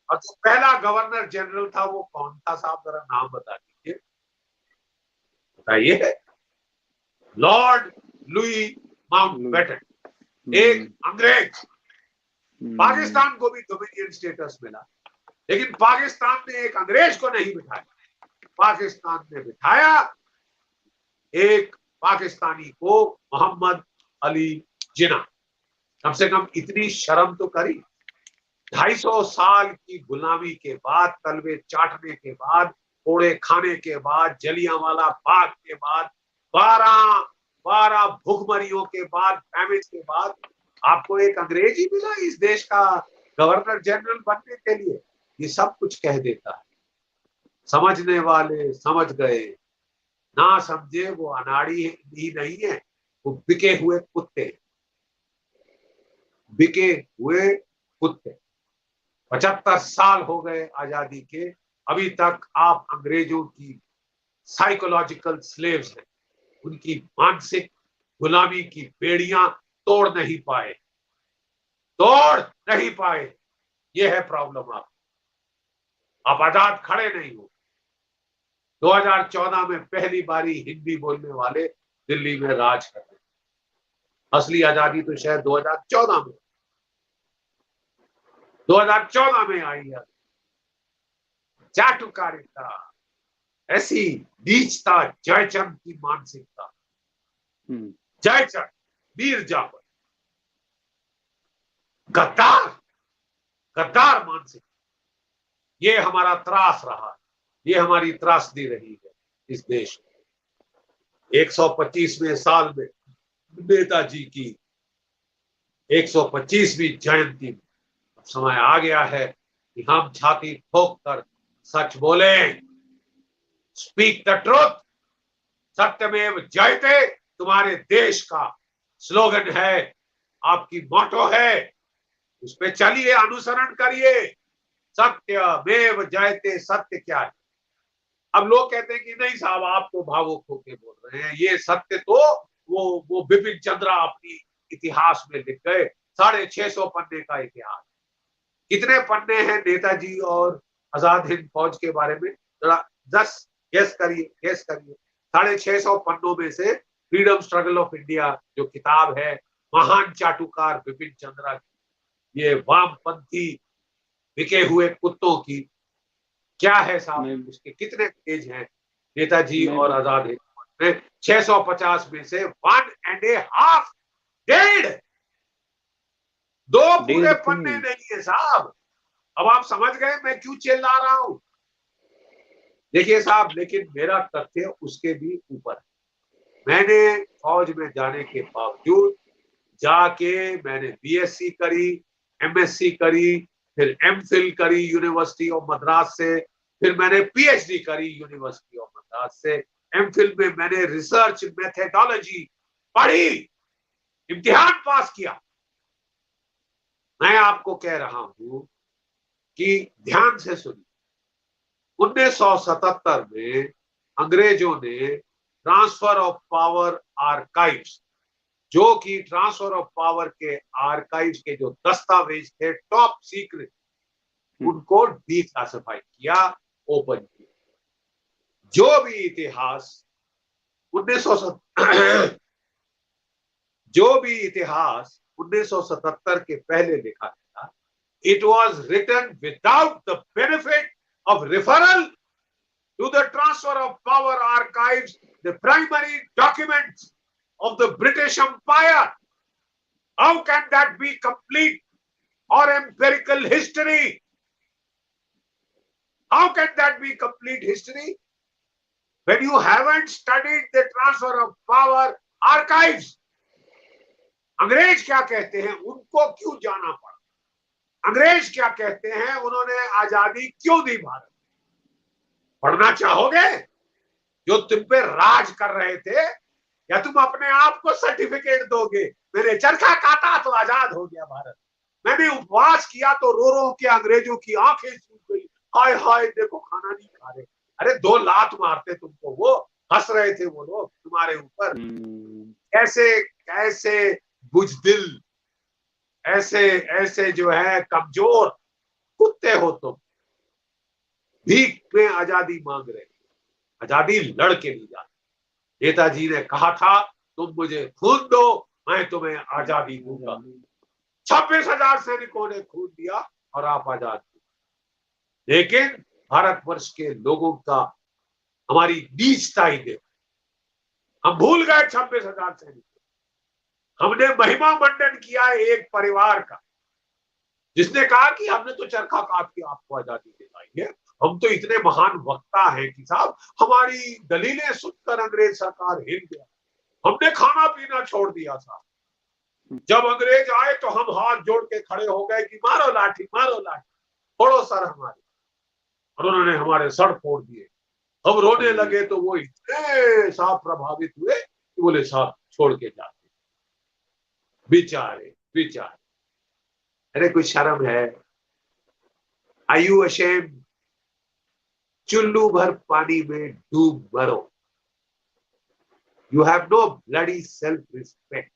Speaker 2: और जो पहला गवर्नर जनरल था वो कौन था साहब, जरा नाम बता दीजिए, बताइए। लॉर्ड लुई माउंटबेटन, एक अंग्रेज। पाकिस्तान को भी डोमिनियन स्टेटस मिला, लेकिन पाकिस्तान ने एक अंग्रेज को नहीं बिठाया, पाकिस्तान ने बिठाया एक पाकिस्तानी को, मोहम्मद अली जिन्ना। कम से कम इतनी शर्म तो करी। 250 साल की गुलामी के बाद, तलवे चाटने के बाद, कोड़े खाने के बाद, जलियांवाला बाग के बाद, 12 भूखमरियों के बाद, फैमिन के बाद, आपको एक अंग्रेज ही मिला इस देश का गवर्नर जनरल बनने के लिए। ये सब कुछ कह देता है। समझने वाले समझ गए, ना समझे वो अनाड़ी ही नहीं है, वो बिके हुए कुत्ते, बिके हुए कुत्ते। 75 साल हो गए आजादी के, अभी तक आप अंग्रेजों की साइकोलॉजिकल स्लेव्स हैं, उनकी मानसिक गुलामी की बेड़ियां तोड़ नहीं पाए, तोड़ नहीं पाए। यह है प्रॉब्लम। आप आजाद खड़े नहीं हो। 2014 में पहली बारी हिंदी बोलने वाले दिल्ली में राज कर रहे। असली आजादी तो शायद 2014 में आई है। चाटुकारिता, ऐसी नीचता, जयचंद की मानसिकता, जयचंद, मीर जाफर, गद्दार, गद्दार मानसिकता, ये हमारा त्रास रहा है, ये हमारी त्रासदी रही है इस देश में। 125वें साल में नेताजी की 125वीं जयंती में अब समय आ गया है कि हम छाती ठोक कर सच बोले। स्पीक द ट्रुथ, सत्यमेव जयते तुम्हारे देश का स्लोगन है, आपकी मोटो है, उस पे चलिए, अनुसरण करिए। सत्यमेव जयते, सत्य क्या है? अब लोग कहते हैं कि नहीं साहब आप तो भावुक होके बोल रहे हैं, ये सत्य तो वो बिपिन चंद्रा अपनी इतिहास में लिख गए, 650 पन्ने का इतिहास। कितने पन्ने हैं नेताजी और आजाद हिंद फौज के बारे में? जरा 10 गेस करिए, गेस करिए। 650 पन्नों में से फ्रीडम स्ट्रगल ऑफ इंडिया जो किताब है महान चाटुकार बिपिन चंद्रा की, ये वामपंथी बिके हुए कुत्तों की, क्या है साहब उसके कितने पेज हैं? नेताजी और आजाद हिंद फौज में 650 में से 1.5 डेढ़, 2 पूरे पन्ने नहीं है साहब। अब आप समझ गए मैं क्यों चिल्ला रहा हूं? देखिए साहब, लेकिन मेरा तथ्य उसके भी ऊपर है। मैंने फौज में जाने के बावजूद जाके मैंने बीएससी करी, एमएससी करी, फिर एमफिल करी यूनिवर्सिटी ऑफ मद्रास से, फिर मैंने पीएचडी करी यूनिवर्सिटी ऑफ मद्रास से। एमफिल में मैंने रिसर्च मेथोडोलॉजी पढ़ी, इम्तिहान पास किया। मैं आपको कह रहा हूं कि ध्यान से सुनिए, 1977 में अंग्रेजों ने ट्रांसफर ऑफ पावर आर्काइव्स, जो कि ट्रांसफर ऑफ पावर के आर्काइव्स के जो दस्तावेज थे टॉप सीक्रेट, उनको डिक्लासिफाई किया, ओपन किया। जो भी इतिहास 1977 के पहले लिखा था, it was written without the benefit of referral to the transfer of power archives, the primary documents of the British Empire. How can that be complete or empirical history? How can that be complete history when you haven't studied the transfer of power archives? अंग्रेज क्या कहते हैं उनको क्यों जाना पड़ा? अंग्रेज क्या कहते हैं, उन्होंने आजादी क्यों दी भारत? पढ़ना चाहोगे जो तुम पे राज कर रहे थे, या तुम अपने आप को सर्टिफिकेट दोगे मैंने चरखा काटा तो आजाद हो गया भारत, मैंने उपवास किया तो रो रो के अंग्रेजों की आंखें सूख गई, हाय हाय देखो खाना नहीं खा रहे? अरे 2 लात मारते तुमको, वो हंस रहे थे वो लोग तुम्हारे ऊपर। कैसे कैसे बुजदिल, ऐसे ऐसे जो है कमजोर कुत्ते हो तुम, भीख में आजादी मांग रहे, आजादी लड़ के नहीं जाती। नेताजी ने कहा था तुम मुझे खून दो मैं तुम्हें आजादी दूंगा। 26,000 सैनिकों ने खून दिया और आप आजाद हुए। लेकिन भारतवर्ष के लोगों का हमारी नीचता ही देखो, हम भूल गए 26,000 सैनिक। हमने महिमा मंडन किया एक परिवार का, जिसने कहा कि हमने तो चरखा काट के आपको आजादी दिलाई है, हम तो इतने महान वक्ता हैं कि साहब हमारी दलीलें सुनकर अंग्रेज सरकार हिल गया, हमने खाना पीना छोड़ दिया साहब। जब अंग्रेज आए तो हम हाथ जोड़ के खड़े हो गए कि मारो लाठी, मारो लाठी, फोड़ो सर हमारे, और उन्होंने हमारे सर फोड़ दिए। हम रोने लगे तो वो इतने साहब प्रभावित हुए कि बोले साहब छोड़ के जाते, बेचारे बेचारे। अरे कुछ शर्म है? Are you ashamed? चुल्लू भर पानी में डूब मरो। You have no bloody self respect,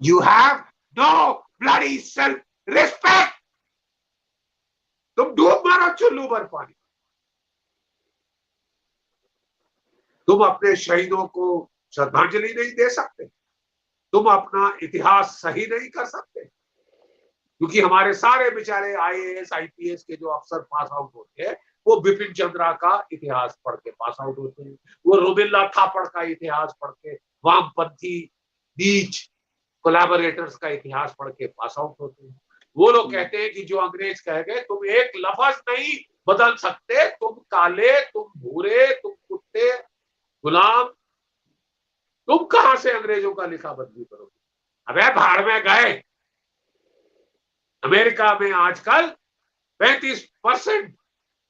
Speaker 2: you have no bloody self respect. तुम डूब मरो चुल्लू भर पानी। तुम अपने शहीदों को श्रद्धांजलि नहीं दे सकते, तुम अपना इतिहास सही नहीं कर सकते, क्योंकि हमारे सारे बेचारे आईएएस आईपीएस के जो अफसर पास आउट होते हैं वो बिपिन चंद्रा का इतिहास पढ़ के पास आउट होते हैं, वो रोबिल्ला थापड़ का इतिहास पढ़ के, वामपंथी नीच कोलैबोरेटर्स का इतिहास पढ़ के पास आउट होते हैं। वो लोग कहते हैं कि जो अंग्रेज कह गए तुम एक लफ्ज नहीं बदल सकते, तुम काले, तुम भूरे, तुम कुत्ते, गुलाम, तुम कहां से अंग्रेजों का लिखा बदली करोगे? अबे भाड़ में गए। अमेरिका में आजकल 35%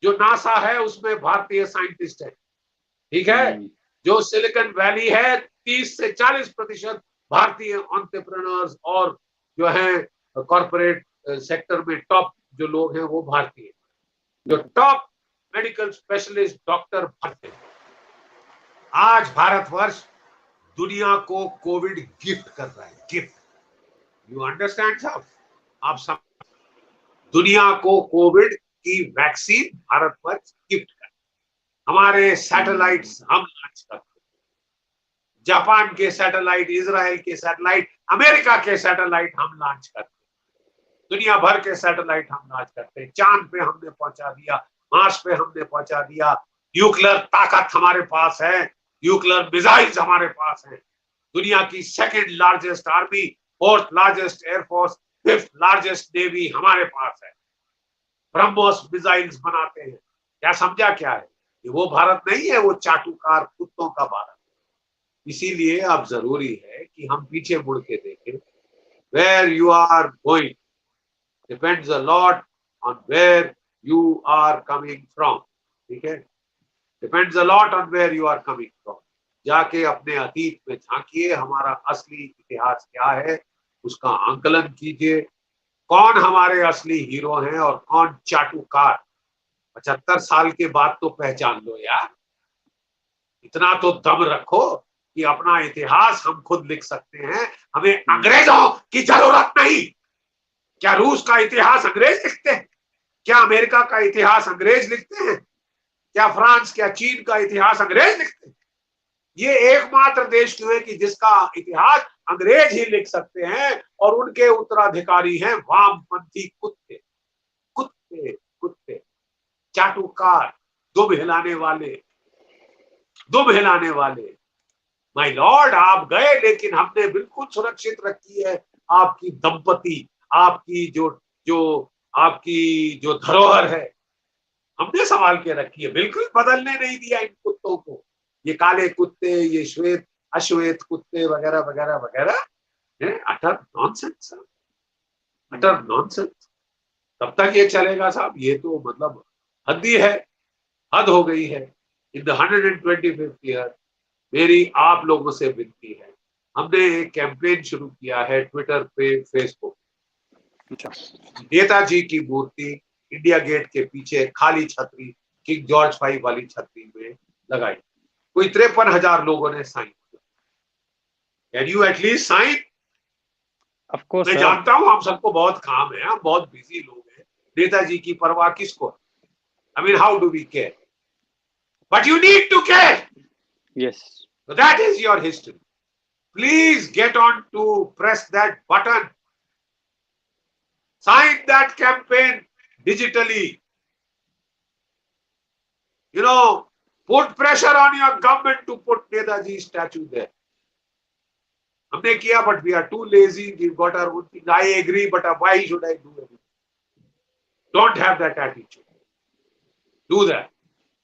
Speaker 2: जो नासा है उसमें भारतीय साइंटिस्ट है, ठीक है। जो सिलिकॉन वैली है 30 से 40% भारतीय एंटरप्रेन्योर्स और जो है कॉर्पोरेट सेक्टर में टॉप जो लोग हैं वो भारतीय, जो टॉप मेडिकल स्पेशलिस्ट डॉक्टर भारतीय। आज भारतवर्ष दुनिया को कोविड गिफ्ट कर रहा है, गिफ्ट। यू अंडरस्टैंड साहब? आप सब दुनिया को कोविड की वैक्सीन भारतवर्ष गिफ्ट कर, हमारे सैटेलाइट्स हम लॉन्च करते, जापान के सैटेलाइट, इजराइल के सैटेलाइट, अमेरिका के सैटेलाइट हम लॉन्च करते, दुनिया भर के सैटेलाइट हम लॉन्च करते, चांद पे हमने पहुंचा दिया, मार्स पे हमने पहुंचा दिया, न्यूक्लियर ताकत हमारे पास है, न्यूक्लियर मिसाइल्स हमारे पास है, दुनिया की second largest army, fourth largest air force, fifth largest navy हमारे पास है, ब्रह्मोस मिसाइल्स बनाते हैं। क्या समझा क्या है? ये वो भारत नहीं है, वो चाटुकार कुत्तों का भारत। इसीलिए अब जरूरी है कि हम पीछे मुड़ के देखें। Where you are going depends a lot on where you are coming from, ठीक है? Depends a lot on where you are coming from. जाके अपने अतीत में झांकिए, हमारा असली इतिहास क्या है उसका आंकलन कीजिए, कौन हमारे असली हीरो हैं और कौन चाटुकार। 75 साल के बाद तो पहचान लो यार, इतना तो दम रखो कि अपना इतिहास हम खुद लिख सकते हैं, हमें अंग्रेजों की जरूरत नहीं। क्या रूस का इतिहास अंग्रेज लिखते हैं? क्या अमेरिका का इतिहास अंग्रेज लिखते हैं? क्या फ्रांस, क्या चीन का इतिहास अंग्रेज लिखते हैं? ये एकमात्र देश क्यों है कि जिसका इतिहास अंग्रेज ही लिख सकते हैं और उनके उत्तराधिकारी हैं वामपंथी कुत्ते, कुत्ते कुत्ते, चाटुकार, दुम हिलाने वाले, दुम हिलाने वाले। माय लॉर्ड, आप गए लेकिन हमने बिल्कुल सुरक्षित रखी है आपकी दंपति, आपकी आपकी जो धरोहर है हमने संभाल के रखी है, बिल्कुल बदलने नहीं दिया इन कुत्तों को। ये काले कुत्ते, ये श्वेत अश्वेत कुत्ते वगैरह वगैरह वगैरह, अटर नॉनसेंस, अटर नॉनसेंस। तब तक ये चलेगा साहब, ये तो मतलब हद ही है, हद हो गई है। इन द 125th ईयर मेरी आप लोगों से विनती है, हमने एक कैंपेन शुरू किया है ट्विटर पे, फेसबुक। नेताजी की मूर्ति इंडिया गेट के पीछे खाली छतरी, किंग जॉर्ज 5 वाली छतरी में लगाई। कोई 53,000 लोगों ने साइन किया। Can you at least sign?
Speaker 1: Of course
Speaker 2: मैं जानता हूं हम सबको बहुत काम है, हम बहुत बिजी लोग हैं, नेताजी की परवाह किसको? I mean how do we care? But you need to care.
Speaker 1: Yes,
Speaker 2: So that is your history. Please get on to press that button. Sign that campaign digitally. You know, put pressure on your government to put Netaji statue there. हमने किया, but we are too lazy. We've got our own thing. I agree, but why should I do everything? Don't have that attitude. Do that.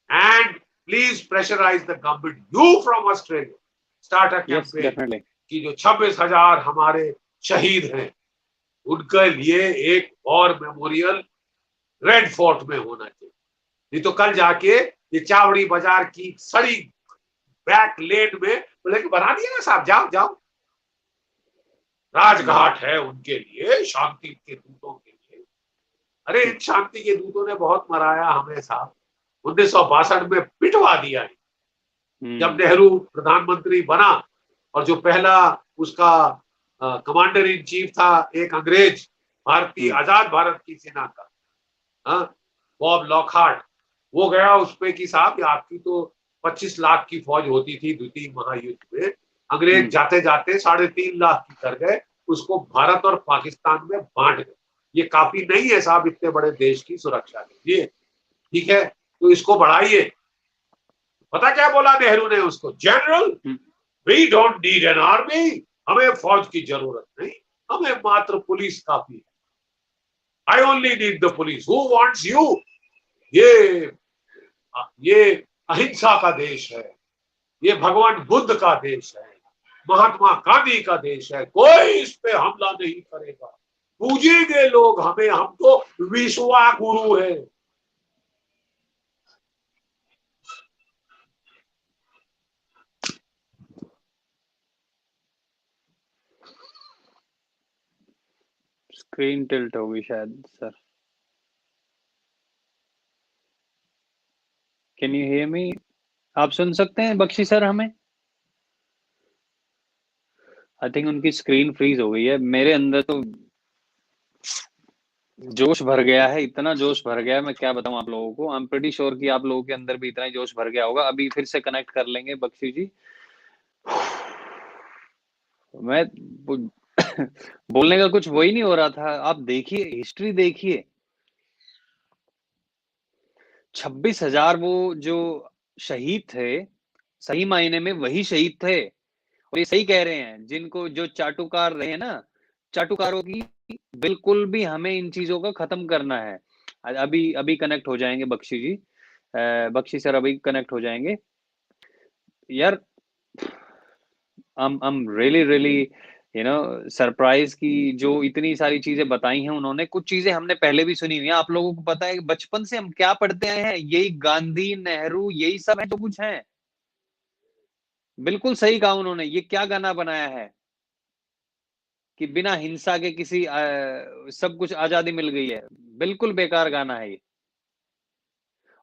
Speaker 2: And please pressurize the government. You from Australia, start a campaign.
Speaker 1: yes, definitely.
Speaker 2: कि जो 26,000 हमारे शहीद हैं उनके लिए एक और memorial red fort में होना चाहिए। नहीं तो कल जाके ये चावड़ी बाजार की सड़ी बैक लेन में बोले कि बना दिया ना साहब, जाओ जाओ। राजघाट है उनके लिए, शांति के दूतों के लिए। अरे इन शांति के दूतों ने बहुत मराया हमें साहब, 1962 में पिटवा दिया है। जब नेहरू प्रधानमंत्री बना और जो पहला उसका कमांडर इन चीफ था एक अंग्रेज, भारतीय आजाद भारत की सेना का, बॉब लॉकहार्ट, वो गया उस पे कि साहब आपकी तो 25 लाख की फौज होती थी द्वितीय महायुद्ध में, अंग्रेज जाते जाते 3.5 लाख की कर गए, उसको भारत और पाकिस्तान में बांट गए। ये काफी नहीं है साहब इतने बड़े देश की सुरक्षा के लिए, ठीक है? तो इसको बढ़ाइए। पता क्या बोला नेहरू ने उसको? General, we don't need an army, हमें फौज की जरूरत नहीं, हमें मात्र पुलिस काफी है। I only need the police, who wants you. ये अहिंसा का देश है, ये भगवान बुद्ध का देश है, महात्मा गांधी का देश है। कोई इस पे हमला नहीं करेगा, पूजेंगे लोग हमें, हम तो विश्वा गुरु है।
Speaker 1: स्क्रीन टिल्ट होगी शायद sir. Can you hear me? आप सुन सकते हैं बख्शी सर हमें? आई थिंक उनकी स्क्रीन फ्रीज हो गई है। मेरे अंदर तो जोश भर गया है, इतना जोश भर गया है, मैं क्या बताऊं आप लोगों को। आई एम प्रीटी श्योर कि आप लोगों के अंदर भी इतना ही जोश भर गया होगा। अभी फिर से कनेक्ट कर लेंगे बख्शी जी। मैं बोलने का कुछ वही नहीं हो रहा था। आप देखिए, हिस्ट्री देखिए, 26,000 वो जो शहीद थे, सही मायने में वही शहीद थे। और ये सही कह रहे हैं जिनको, जो चाटुकार रहे हैं ना, चाटुकारों की बिल्कुल भी हमें इन चीजों का खत्म करना है। अभी अभी कनेक्ट हो जाएंगे बख्शी जी, बख्शी सर अभी कनेक्ट हो जाएंगे। यार I'm really really सरप्राइज की जो इतनी सारी चीजें बताई हैं उन्होंने। कुछ चीजें हमने पहले भी सुनी हुई हैं। आप लोगों को पता है कि बचपन से हम क्या पढ़ते आए हैं, यही गांधी नेहरू यही सब है जो कुछ है। बिल्कुल सही कहा उन्होंने। ये क्या गाना बनाया है कि बिना हिंसा के किसी सब कुछ आजादी मिल गई है। बिल्कुल बेकार गाना है ये।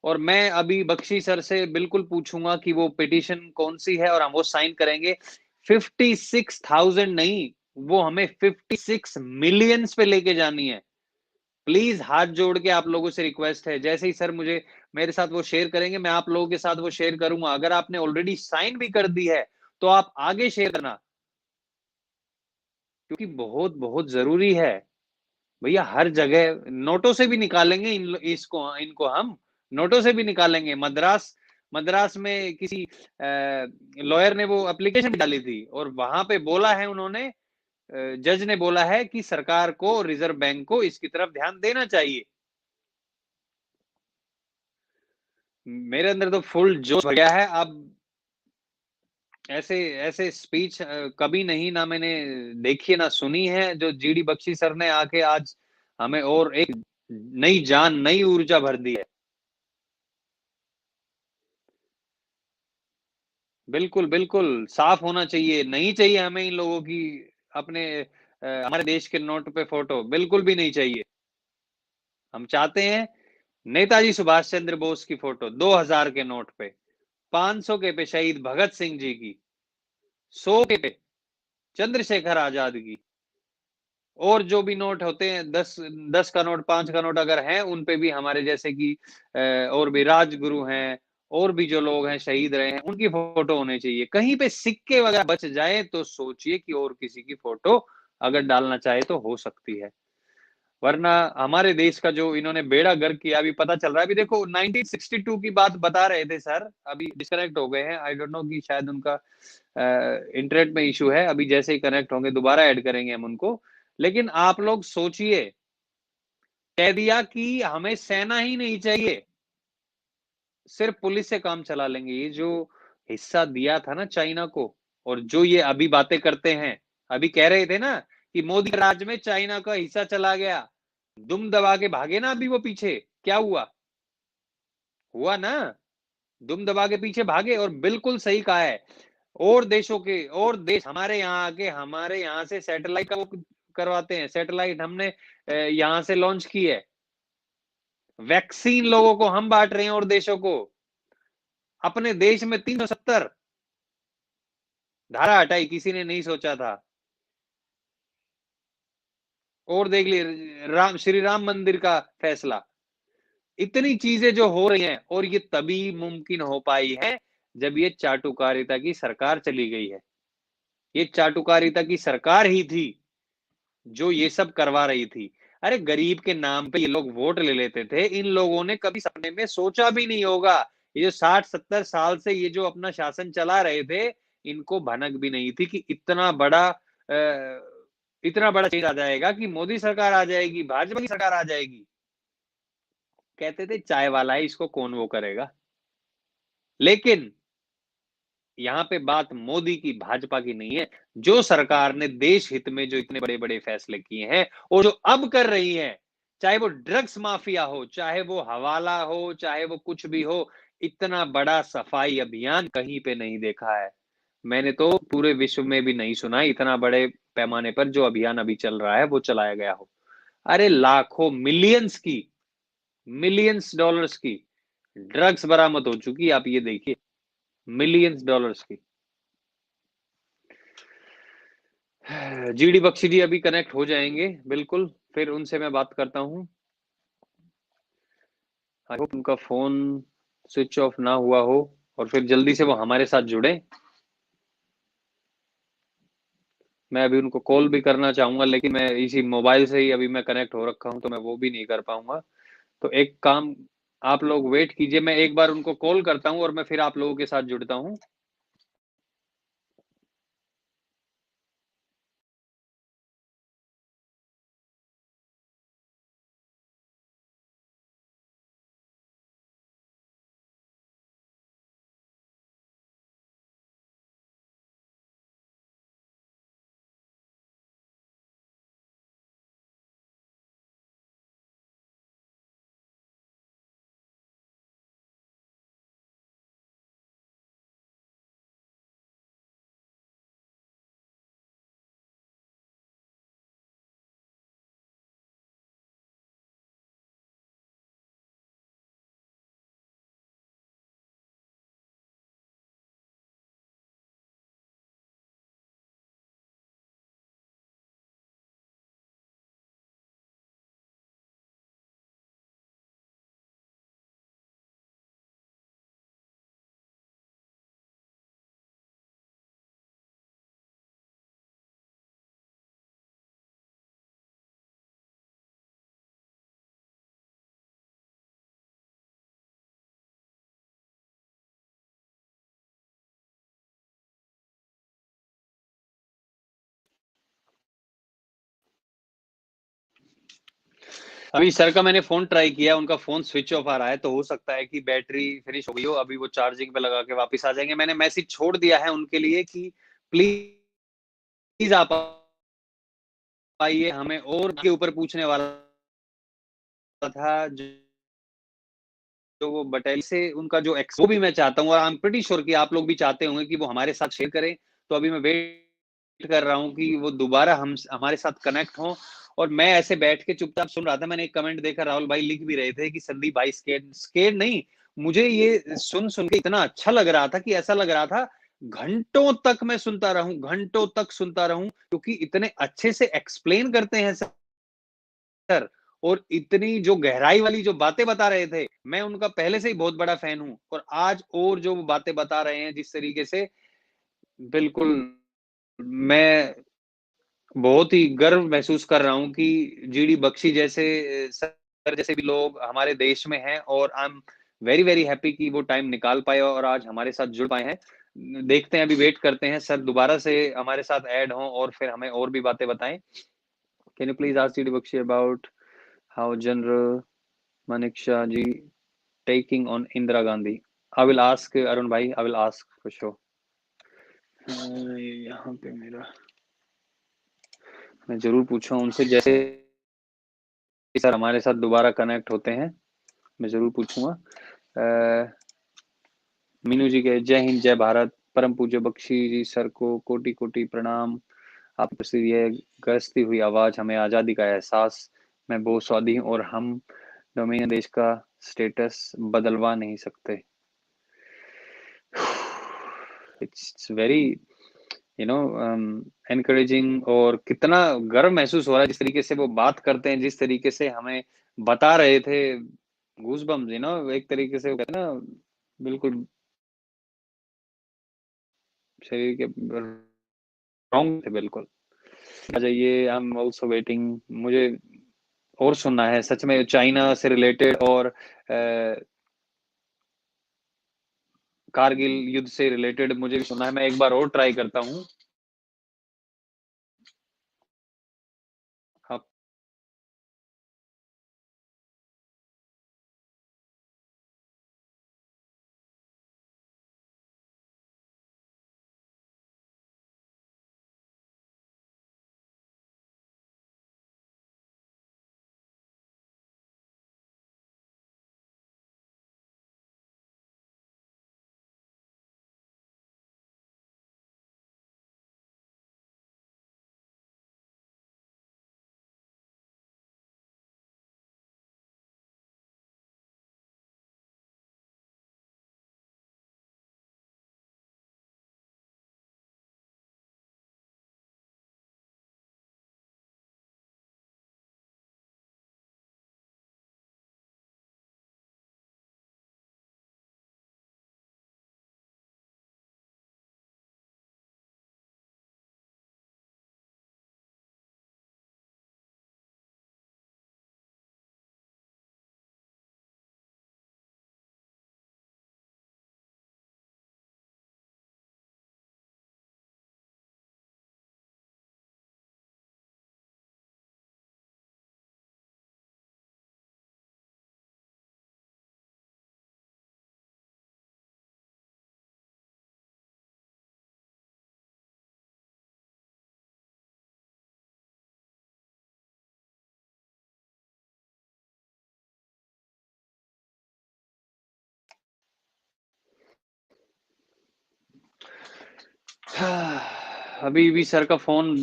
Speaker 1: और मैं अभी बख्शी सर से बिल्कुल पूछूंगा कि वो पिटीशन कौन सी है और हम वो साइन करेंगे। 56,000 नहीं, वो हमें 56 मिलियंस पे लेके जानी है। प्लीज हाथ जोड़ के आप लोगों से रिक्वेस्ट है, जैसे ही सर मुझे मेरे साथ वो शेयर करेंगे मैं आप लोगों के साथ वो शेयर करूंगा। अगर आपने ऑलरेडी साइन भी कर दी है तो आप आगे शेयर करना, क्योंकि बहुत बहुत जरूरी है भैया। हर जगह नोटों से भी निकालेंगे इनको हम नोटों से भी निकालेंगे। मद्रास मद्रास में किसी लॉयर ने वो एप्लीकेशन डाली थी और वहां पे बोला है उन्होंने, जज ने बोला है कि सरकार को, रिजर्व बैंक को इसकी तरफ ध्यान देना चाहिए। मेरे अंदर तो फुल जोश भर गया है। अब ऐसे ऐसे स्पीच कभी नहीं, ना मैंने देखी ना सुनी है, जो जीडी बख्शी सर ने आके आज हमें और एक नई जान, नई ऊर्जा भर दी है। बिल्कुल बिल्कुल साफ होना चाहिए। नहीं चाहिए हमें इन लोगों की अपने हमारे देश के नोट पे फोटो, बिल्कुल भी नहीं चाहिए। हम चाहते हैं नेताजी सुभाष चंद्र बोस की फोटो 2000 के नोट पे, 500 के पे शहीद भगत सिंह जी की, 100 के पे चंद्रशेखर आजाद की, और जो भी नोट होते हैं 10 का नोट, 5 का नोट अगर हैं उन पे भी हमारे जैसे कि और भी राजगुरु हैं, और भी जो लोग हैं शहीद रहे हैं उनकी फोटो होनी चाहिए। कहीं पे सिक्के वगैरह बच जाए तो सोचिए कि और किसी की फोटो अगर डालना चाहे तो हो सकती है। वरना हमारे देश का जो इन्होंने बेड़ा गर्क किया, अभी पता चल रहा है। अभी देखो 1962 की बात बता रहे थे सर, अभी डिस्कनेक्ट हो गए हैं। आई डोंट नो कि शायद उनका इंटरनेट में इशू है। अभी जैसे ही कनेक्ट होंगे दोबारा ऐड करेंगे हम उनको। लेकिन आप लोग सोचिए, कह दिया कि हमें सेना ही नहीं चाहिए, सिर्फ पुलिस से काम चला लेंगे। ये जो हिस्सा दिया था ना चाइना को, और जो ये अभी बातें करते हैं, अभी कह रहे थे ना कि मोदी राज में चाइना का हिस्सा चला गया, दुम दबा के भागे ना अभी वो पीछे। क्या हुआ? हुआ ना, दुम दबा के पीछे भागे। और बिल्कुल सही कहा है। और देशों के, और देश हमारे यहाँ आके हमारे यहाँ से सैटेलाइट का वो करवाते हैं। सैटेलाइट हमने यहाँ से लॉन्च की है। वैक्सीन लोगों को हम बांट रहे हैं और देशों को। अपने देश में 370 धारा हटाई, किसी ने नहीं सोचा था। और देख लिए श्री राम मंदिर का फैसला। इतनी चीजें जो हो रही हैं, और ये तभी मुमकिन हो पाई है जब ये चाटुकारिता की सरकार चली गई है। ये चाटुकारिता की सरकार ही थी जो ये सब करवा रही थी। अरे गरीब के नाम पे ये लोग वोट ले लेते थे। इन लोगों ने कभी सपने में सोचा भी नहीं होगा, ये जो 60-70 साल से ये जो अपना शासन चला रहे थे, इनको भनक भी नहीं थी कि इतना बड़ा इतना बड़ा चेंज आ जाएगा कि मोदी सरकार आ जाएगी, भाजपा की सरकार आ जाएगी। कहते थे चाय वाला है, इसको कौन वो करेगा। लेकिन यहाँ पे बात मोदी की, भाजपा की नहीं है। जो सरकार ने देश हित में जो इतने बड़े-बड़े फैसले किए हैं और जो अब कर रही है, चाहे वो ड्रग्स माफिया हो, चाहे वो हवाला हो, चाहे वो कुछ भी हो, इतना बड़ा सफाई अभियान कहीं पे नहीं देखा है। मैंने तो पूरे विश्व में भी नहीं सुना इतना बड़े पैमाने पर जो अभियान अभी चल रहा है वो चलाया गया हो। अरे लाखों मिलियंस डॉलर्स की ड्रग्स बरामद हो चुकी, आप ये देखिए, मिलियंस डॉलर्स की। जीडी बख्शी जी अभी कनेक्ट हो जाएंगे, बिल्कुल, फिर उनसे मैं बात करता हूँ। आई होप उनका फोन स्विच ऑफ ना हुआ हो और फिर जल्दी से वो हमारे साथ जुड़े। मैं अभी उनको कॉल भी करना चाहूंगा, लेकिन मैं इसी मोबाइल से ही अभी मैं कनेक्ट हो रखा हूं, तो मैं वो भी नहीं कर पाऊंगा। तो एक काम, आप लोग वेट कीजिए, मैं एक बार उनको कॉल करता हूं और मैं फिर आप लोगों के साथ जुड़ता हूं। अभी सर का मैंने फोन ट्राई किया, उनका फोन स्विच ऑफ आ रहा है, तो हो सकता है कि बैटरी फिनिश हो गई हो। अभी वो चार्जिंग पे लगा के वापस आ जाएंगे। मैंने मैसेज छोड़ दिया है उनके लिए कि प्लीज आप आइए, हमें और के ऊपर पूछने वाला था जो वो बटेल से उनका जो एक्स, वो भी मैं चाहता हूँ और आई एम प्रीटी श्योर कि आप लोग भी चाहते होंगे कि वो हमारे साथ शेयर करें। तो अभी मैं वेट कर रहा हूँ कि वो दोबारा हम हमारे साथ कनेक्ट हों। और मैं ऐसे बैठ के चुपचाप सुन रहा था। मैंने एक कमेंट देखा, राहुल भाई लिख भी रहे थे कि संदीप भाई स्केड स्केड नहीं, मुझे ये सुन सुन के इतना अच्छा लग रहा था कि ऐसा लग रहा था घंटों तक मैं सुनता रहूं, घंटों तक सुनता रहूं, क्योंकि इतने अच्छे से एक्सप्लेन करते हैं सर। और इतनी जो गहराई वाली जो बातें बता रहे थे, मैं उनका पहले से ही बहुत बड़ा फैन हूं। और आज और जो बातें बता रहे हैं जिस तरीके से, बिल्कुल, मैं बहुत ही गर्व महसूस कर रहा हूं कि जीडी बख्शी जैसे सर जैसे भी लोग हमारे देश में हैं। और I am very very happy कि वो टाइम निकाल पाए और आज हमारे साथ जुड़ पाए हैं। देखते हैं, अभी वेट करते हैं सर दोबारा से हमारे साथ ऐड हों और फिर हमें और भी बातें बताएं। Can you please ask GD Bakshi about how general Maniksha ji taking on Indira Gandhi? I will ask Arun bhai. I will ask for sure. यहाँ पे मेरा, मैं जरूर पूछूं उनसे, जैसे सर हमारे साथ दोबारा कनेक्ट होते हैं मैं जरूर पूछूंगा। मीनू जी के जय हिंद जय भारत। परम पूज्य बख्शी जी सर को कोटि कोटि प्रणाम। आप ये गरजती हुई आवाज हमें आजादी का एहसास, मैं बहुत स्वादी हूँ और हम डोमिनियन देश का स्टेटस बदलवा नहीं सकते। It's very encouraging. और कितना गर्व महसूस हो रहा है जिस तरीके से वो बात करते हैं, जिस तरीके से हमें बता रहे थे। गूज़बम्प्स, एक तरीके से वो कहते हैं ना, बिल्कुल शरीर के रॉन्ग थे बिल्कुल। आ जाइए, आई एम ऑल्सो वेटिंग। मुझे और सुनना है सच में, चाइना से रिलेटेड और कारगिल युद्ध से रिलेटेड मुझे भी सुनना है। मैं एक बार और ट्राई करता हूँ। अभी भी सर का फ़ोन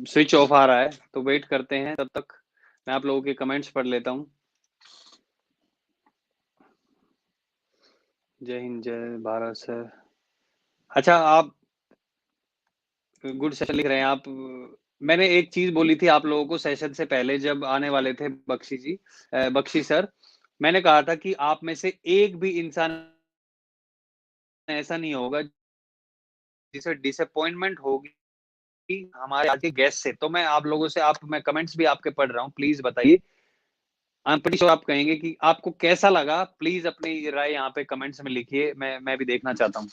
Speaker 1: स्विच ऑफ आ रहा है, तो वेट करते हैं तब तक। मैं आप लोगों के कमेंट्स पढ़ लेता हूँ। जय हिंद, जय भारत सर। अच्छा, आप गुड सेशन लिख रहे हैं आप। मैंने एक चीज़ बोली थी आप लोगों को सेशन से पहले जब आने वाले थे बख्शी सर। मैंने कहा था कि आप में से एक भी इंसान ऐसा नहीं होगा जिसे डिसअपॉइंटमेंट होगी हमारे आज के गेस्ट से। तो मैं आप लोगों से मैं कमेंट्स भी आपके पढ़ रहा हूँ, प्लीज़ बताइए। आई एम प्रीटी श्योर आप कहेंगे कि आपको कैसा लगा? प्लीज़ अपनी राय यहाँ पे कमेंट्स में लिखिए, मैं भी देखना चाहता हूँ।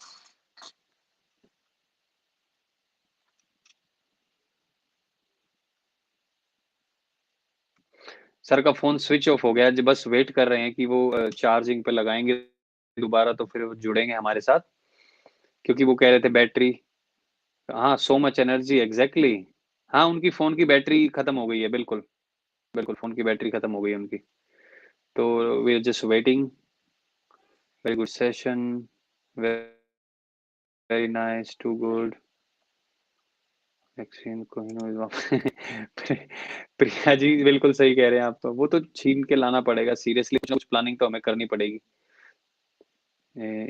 Speaker 1: सर का फ़ोन स्विच ऑफ हो गया, बस वेट कर रहे हैं कि वो चार्जिंग पे लगाएँगे दोबारा तो फिर वो जुड़ेंगे हमारे साथ। क्योंकि वो कह रहे थे बैटरी हाँ, सो मच एनर्जी एग्ज़ैक्टली। हाँ, उनकी फ़ोन की बैटरी खत्म हो गई है, बिल्कुल, बिल्कुल फ़ोन की बैटरी खत्म हो गई है उनकी। तो we are just waiting. Very good session, very nice, too good. Vaccine Priya ji बिल्कुल सही कह रहे हैं आप तो। वो तो छीन के लाना पड़ेगा सीरियसली, कुछ प्लानिंग तो हमें करनी पड़ेगी।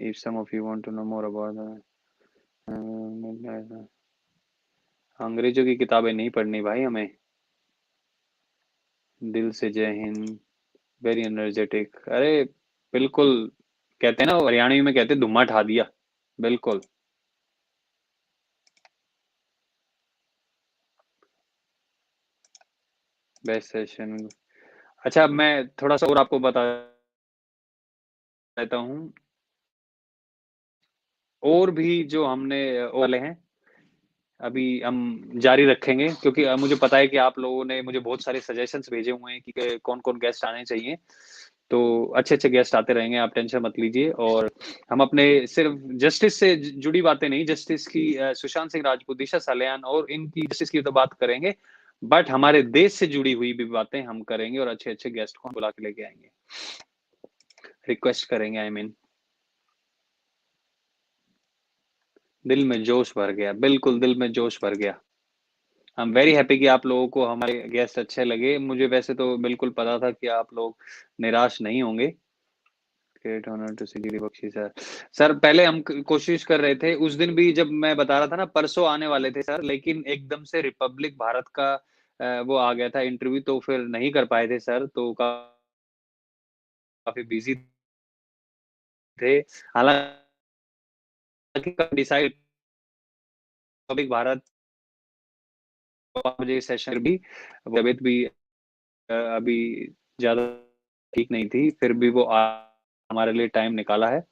Speaker 1: If some of you want to know more about अंग्रेजों की किताबें नहीं पढ़नी भाई हमें। दिल से जय हिंद, वेरी एनर्जेटिक। अरे बिल्कुल, कहते हैं ना हरियाणवी में कहते हैं धुम्मा ठा दिया। बिल्कुल। Best session. अच्छा, मैं थोड़ा सा और आपको बता देता हूँ। और भी जो हमने वाले हैं अभी हम जारी रखेंगे क्योंकि मुझे पता है कि आप लोगों ने मुझे बहुत सारे सजेशंस भेजे हुए हैं कि कौन-कौन गेस्ट आने चाहिए। तो अच्छे-अच्छे गेस्ट आते रहेंगे, आप टेंशन मत लीजिए। और हम अपने सिर्फ जस्टिस से जुड़ी बातें नहीं, जस्टिस की सुशांत सिंह राजपूत, दिशा सलियान और इनकी जस्टिस की तो बात करेंगे, बट हमारे देश से जुड़ी हुई भी बातें हम करेंगे और अच्छे-अच्छे गेस्ट को बुला के लेके आएँगे। रिक्वेस्ट करेंगे आई मीन। दिल में जोश भर गया, बिल्कुल दिल में जोश भर गया। आई एम वेरी हैप्पी कि आप लोगों को हमारे गेस्ट अच्छे लगे। मुझे वैसे तो बिल्कुल पता था कि आप लोग निराश नहीं होंगे। Great honour to see D Bakshi sir. Sir पहले हम कोशिश कर रहे थे उस दिन भी जब मैं बता रहा था ना परसों आने वाले थे सर, लेकिन एकदम से रिपब्लिक भारत का वो आ गया था इंटरव्यू तो फिर नहीं कर पाए थे सर, तो काफ़ी बिज़ी थे। हालाँकि डिसाइड रिपब्लिक भारत मुझे सेशन भी तबीयत भी अभी ज़्यादा ठीक नहीं थी, फिर भी वो हमारे लिए टाइम निकाला है।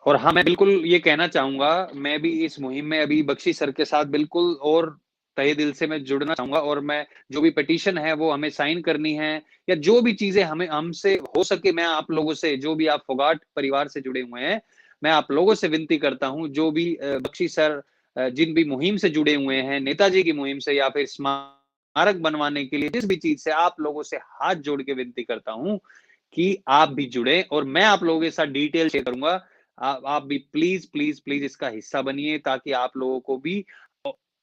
Speaker 1: और हाँ, मैं बिल्कुल ये कहना चाहूँगा, मैं भी इस मुहिम में अभी बख्शी सर के साथ बिल्कुल और तहे दिल से मैं जुड़ना चाहूँगा और मैं जो भी पिटीशन है वो हमें साइन करनी है या जो भी चीज़ें हमें हमसे हो सके मैं आप लोगों से जो भी आप फोगाट परिवार से जुड़े हुए हैं, मैं आप लोगों से विनती करता हूँ जो भी बख्शी सर जिन भी मुहिम से जुड़े हुए हैं, नेताजी की मुहिम से या फिर स्मारक बनवाने के लिए जिस भी चीज़ से आप लोगों से हाथ जोड़ के विनती करता हूँ, कि आप भी जुड़ें और मैं आप लोगों के साथ डिटेल शेयर करूँगा। आप भी प्लीज प्लीज प्लीज इसका हिस्सा बनिए ताकि आप लोगों को भी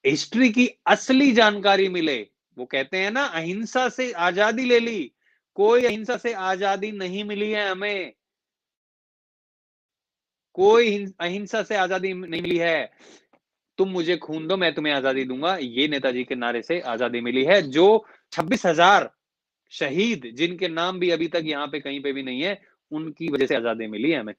Speaker 1: हिस्ट्री की असली जानकारी मिले। वो कहते हैं ना अहिंसा से आजादी ले ली, कोई अहिंसा से आजादी नहीं मिली है हमें। कोई अहिंसा से आजादी नहीं मिली है। तुम मुझे खून दो मैं तुम्हें आजादी दूंगा, ये नेताजी के नारे से आजादी मिली है। जो 26,000 शहीद जिनके नाम भी अभी तक यहाँ पे कहीं पे भी नहीं है, उनकी वजह से आजादी मिली है हमें।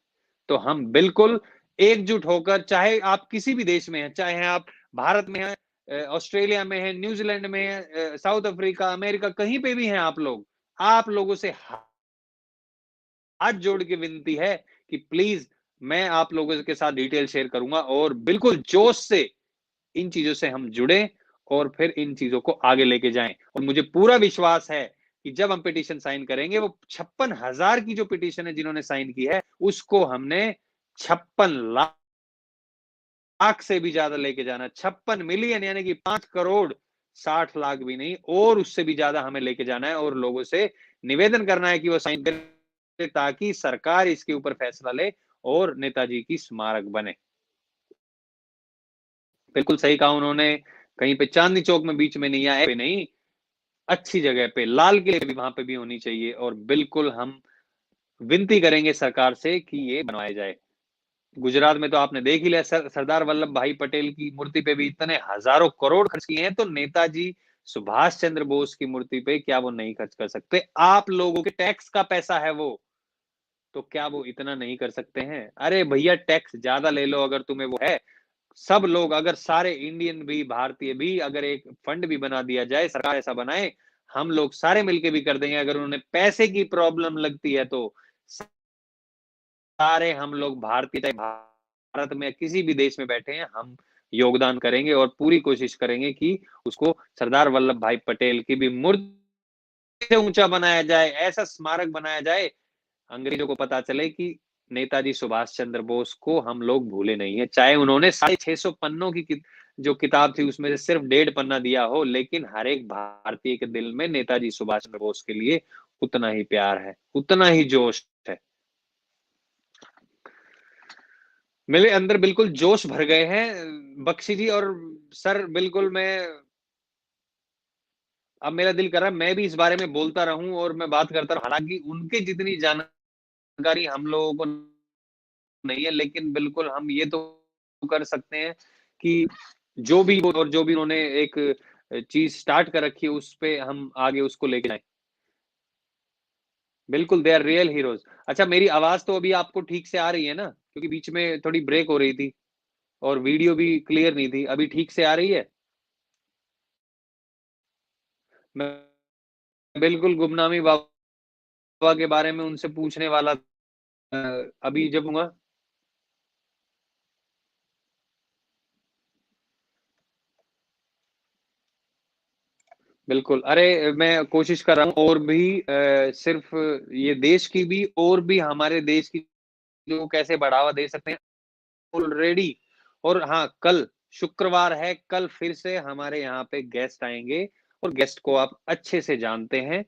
Speaker 1: तो हम बिल्कुल एकजुट होकर, चाहे आप किसी भी देश में हैं, चाहे आप भारत में हैं, ऑस्ट्रेलिया में हैं, न्यूजीलैंड में हैं, साउथ अफ्रीका, अमेरिका, कहीं पे भी हैं आप लोगों से हाथ जोड़ के विनती है कि प्लीज मैं आप लोगों के साथ डिटेल शेयर करूंगा और बिल्कुल जोश से इन चीजों से हम जुड़े और फिर इन चीजों को आगे लेके जाएं। और मुझे पूरा विश्वास है कि जब हम पिटीशन साइन करेंगे, वो 56,000 की जो पिटीशन है जिन्होंने साइन की है, उसको हमने 56 लाख से भी ज्यादा लेके जाना। 56 मिलियन यानी कि 5 करोड़ 60 लाख भी नहीं, और उससे भी ज्यादा हमें लेके जाना है और लोगों से निवेदन करना है कि वो साइन करें ताकि सरकार इसके ऊपर फैसला ले और नेताजी की स्मारक बने। बिल्कुल सही कहा उन्होंने, कहीं पे चांदनी चौक में बीच में नहीं आए पे नहीं, अच्छी जगह पे, लाल किले भी वहाँ पे भी होनी चाहिए और बिल्कुल हम विनती करेंगे सरकार से कि ये बनवाया जाए। गुजरात में तो आपने देख ही लिया सरदार वल्लभ भाई पटेल की मूर्ति पे भी इतने हज़ारों करोड़ खर्च किए हैं, तो नेताजी सुभाष चंद्र बोस की मूर्ति पे क्या वो नहीं खर्च कर सकते? आप लोगों के टैक्स का पैसा है वो, तो क्या वो इतना नहीं कर सकते हैं? अरे भैया टैक्स ज़्यादा ले लो अगर तुम्हें वो है। सब लोग अगर सारे इंडियन भी, भारतीय भी अगर एक फंड भी बना दिया जाए, सरकार ऐसा बनाए, हम लोग सारे मिलके भी कर देंगे अगर उन्हें पैसे की प्रॉब्लम लगती है तो। सारे हम लोग भारतीय चाहे भारत में किसी भी देश में बैठे हैं, हम योगदान करेंगे और पूरी कोशिश करेंगे कि उसको सरदार वल्लभ भाई पटेल की भी मूर्ति से ऊँचा बनाया जाए, ऐसा स्मारक बनाया जाए, अंग्रेजों को पता चले कि नेताजी सुभाष चंद्र बोस को हम लोग भूले नहीं है। चाहे उन्होंने 650 पन्नों की जो किताब थी उसमें से सिर्फ 1.5 पन्ना दिया हो, लेकिन हर एक भारतीय के दिल में नेताजी सुभाष चंद्र बोस के लिए उतना ही प्यार है, उतना ही जोश है। मेरे अंदर बिल्कुल जोश भर गए हैं बख्शी जी और सर बिल्कुल मैं अब मेरा दिल कर रहा है मैं भी इस बारे में बोलता रहूं और मैं बात करता रहूं। हालांकि उनके जितनी जानकारी हम लोगों को नहीं है, लेकिन बिल्कुल हम ये तो कर सकते हैं कि जो भी उन्होंने एक चीज स्टार्ट कर रखी है उस पे हम आगे उसको लेके जाएं। बिल्कुल दे आर रियल हीरोज। अच्छा मेरी आवाज तो अभी आपको ठीक से आ रही है ना, क्योंकि बीच में थोड़ी ब्रेक हो रही थी और वीडियो भी क्लियर नहीं थी, अभी ठीक से आ रही है? मैं बिल्कुल गुमनामी बाबा के बारे में उनसे पूछने वाला अभी जब हूँगा। बिल्कुल, अरे मैं कोशिश कर रहा हूँ और भी सिर्फ़ ये देश की भी और भी हमारे देश की जो कैसे बढ़ावा दे सकते हैं ऑलरेडी। और हाँ, कल शुक्रवार है, कल फिर से हमारे यहाँ पे गेस्ट आएँगे और गेस्ट को आप अच्छे से जानते हैं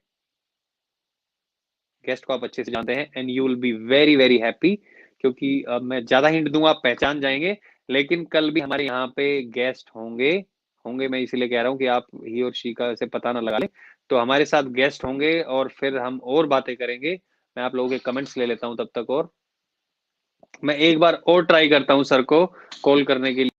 Speaker 1: and you will be very, very happy क्योंकि अब मैं ज़्यादा हिंट दूँगा आप पहचान जाएँगे। लेकिन कल भी हमारे यहाँ पे गेस्ट होंगे, होंगे मैं इसीलिए कह रहा हूँ कि आप ही और शी का से पता ना लगा लें। तो हमारे साथ गेस्ट होंगे और फिर हम और बातें करेंगे। मैं आप लोगों के कमेंट्स ले लेता हूँ तब तक और मैं एक बार और ट्राई करता हूँ सर को कॉल करने के लिए।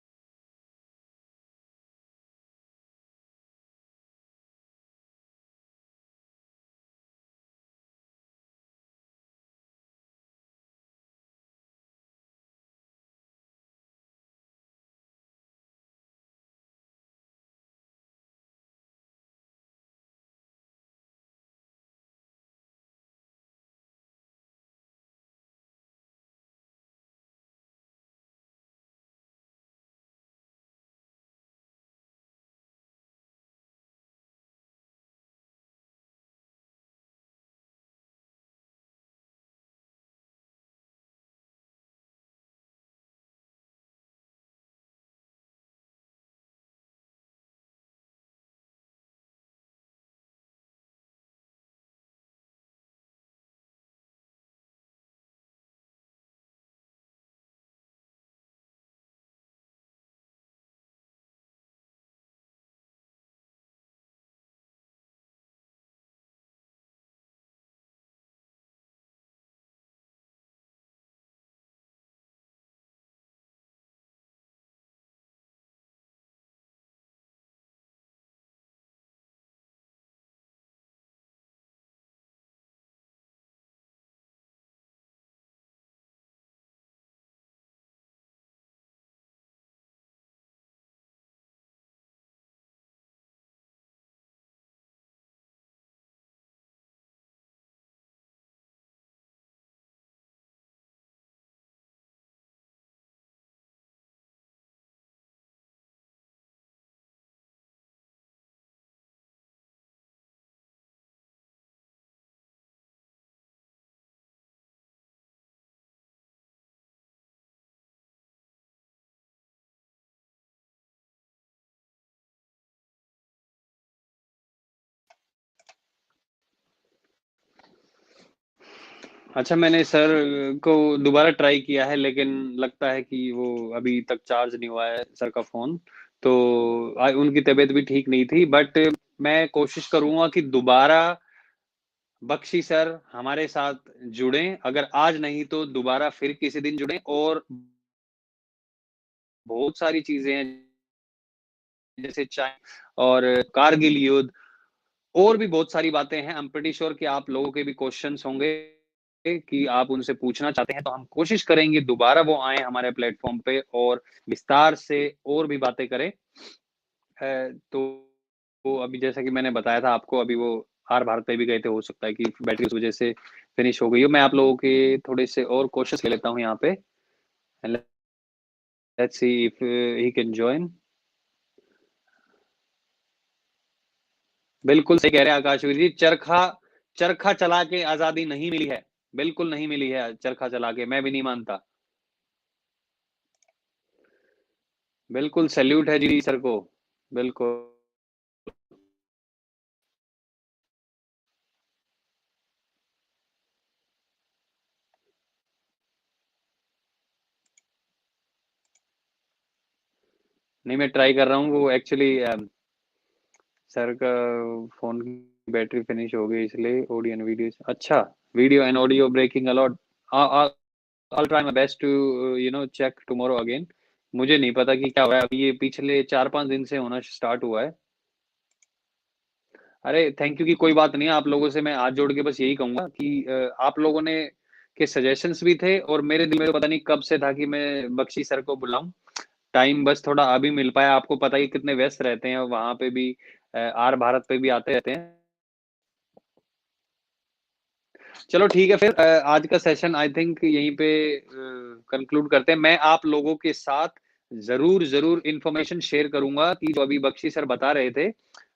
Speaker 1: अच्छा, मैंने सर को दोबारा ट्राई किया है, लेकिन लगता है कि वो अभी तक चार्ज नहीं हुआ है सर का फ़ोन। तो उनकी तबीयत भी ठीक नहीं थी, बट मैं कोशिश करूँगा कि दोबारा बख्शी सर हमारे साथ जुड़ें। अगर आज नहीं तो दोबारा फिर किसी दिन जुड़ें, और बहुत सारी चीज़ें हैं, जैसे चाय और कारगिल युद्ध, और भी बहुत सारी बातें हैं। आई एम प्रीटी श्योर कि आप लोगों के भी क्वेश्चन्स होंगे कि आप उनसे पूछना चाहते हैं, तो हम कोशिश करेंगे दोबारा वो आएँ हमारे प्लेटफ़ॉर्म पे और विस्तार से और भी बातें करें। तो अभी जैसा कि मैंने बताया था आपको, अभी वो आर भारत पे भी गए थे, हो सकता है कि बैटरी उस वज़ह से फिनिश हो गई हो। मैं आप लोगों के थोड़े से और क्वेश्चन्स ले लेता हूँ यहाँ पे, and let's see if he can join. बिल्कुल सही कह रहे हैं आकाशवीर जी, चरखा चरखा चला के आज़ादी नहीं मिली है। बिल्कुल नहीं मिली है चरखा चला के, मैं भी नहीं मानता। बिल्कुल सैल्यूट है जी सर को, बिल्कुल। नहीं, मैं ट्राई कर रहा हूँ, वो एक्चुअली सर का फ़ोन की बैटरी फिनिश हो गई, इसलिए ऑडियो एंड वीडियोज़, अच्छा, video and audio breaking a lot. I will try my best to check tomorrow again. मुझे नहीं पता कि क्या हुआ है, अभी ये पिछले 4-5 दिन से होना स्टार्ट हुआ है। अरे थैंक यू, की कोई बात नहीं है, आप लोगों से मैं हाथ जोड़ के बस यही कहूँगा कि आप लोगों ने के सजेशंस भी थे, और मेरे दिल में तो पता नहीं कब से था कि मैं बख्शी सर को बुलाऊँ। टाइम बस थोड़ा अभी मिल पाया, आपको पता ही कितने व्यस्त रहते हैं, वहाँ पे भी आर भारत पे भी आते रहते हैं। चलो ठीक है फिर, आज का सेशन आई थिंक यहीं पे कंक्लूड करते हैं। मैं आप लोगों के साथ ज़रूर इन्फॉर्मेशन शेयर करूँगा कि जो अभी बख्शी सर बता रहे थे,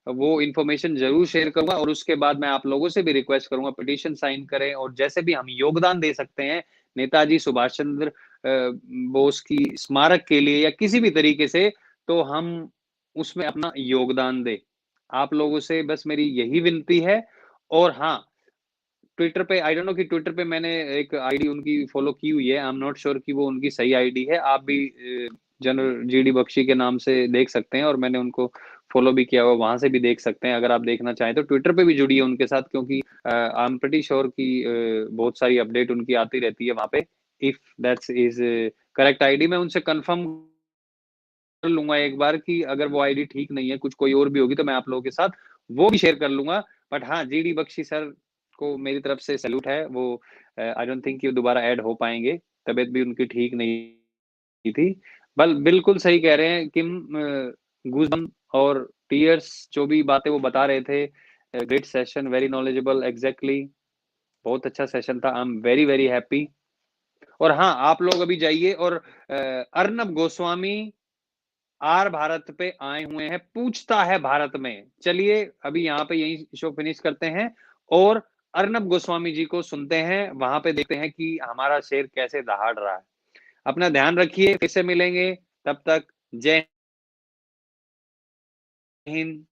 Speaker 1: वो इन्फॉर्मेशन ज़रूर शेयर करूँगा, और उसके बाद मैं आप लोगों से भी रिक्वेस्ट करूँगा पिटीशन साइन करें, और जैसे भी हम योगदान दे सकते हैं नेताजी सुभाष चंद्र बोस की स्मारक के लिए या किसी भी तरीके से, तो हम उसमें अपना योगदान दें। आप लोगों से बस मेरी यही विनती है। और हाँ, ट्विटर पे आई डोंट नो कि ट्विटर पे मैंने एक आईडी उनकी फॉलो की हुई है। आई एम नॉट श्योर कि वो उनकी सही आईडी है। आप भी जनरल जीडी बख्शी के नाम से देख सकते हैं, और मैंने उनको फॉलो भी किया हुआ, वहां से भी देख सकते हैं अगर आप देखना चाहें तो। ट्विटर पे भी जुड़िए उनके साथ, क्योंकि आई एम प्रीटी श्योर कि बहुत सारी अपडेट उनकी आती रहती है वहां पे। If that's is correct ID, मैं उनसे कंफर्म कर लूँगा एक बार कि अगर वो आईडी ठीक नहीं है, कुछ कोई और भी होगी, तो मैं आप लोगों के साथ वो भी शेयर कर लूँगा। बट हाँ, जीडी बख्शी सर को मेरी तरफ से सैल्यूट है। वो आई डोंट थिंक कि वो दोबारा ऐड हो पाएँगे, तबीयत भी उनकी ठीक नहीं थी। बिल्कुल सही कह रहे हैं किम, गूज़बम्प और टीयर्स, जो भी बातें वो बता रहे थे, great session, very knowledgeable, exactly, बहुत अच्छा सेशन था। I am very happy. और हाँ, आप लोग अभी जाइए और अर्नब गोस्वामी आर भारत पे आए हुए हैं, पूछता है भारत में। चलिए अभी यहाँ पे यही शो फिनिश करते हैं, और अर्नब गोस्वामी जी को सुनते हैं, वहां पे देखते हैं कि हमारा शेर कैसे दहाड़ रहा है। अपना ध्यान रखिए, फिर से मिलेंगे, तब तक जय हिंद।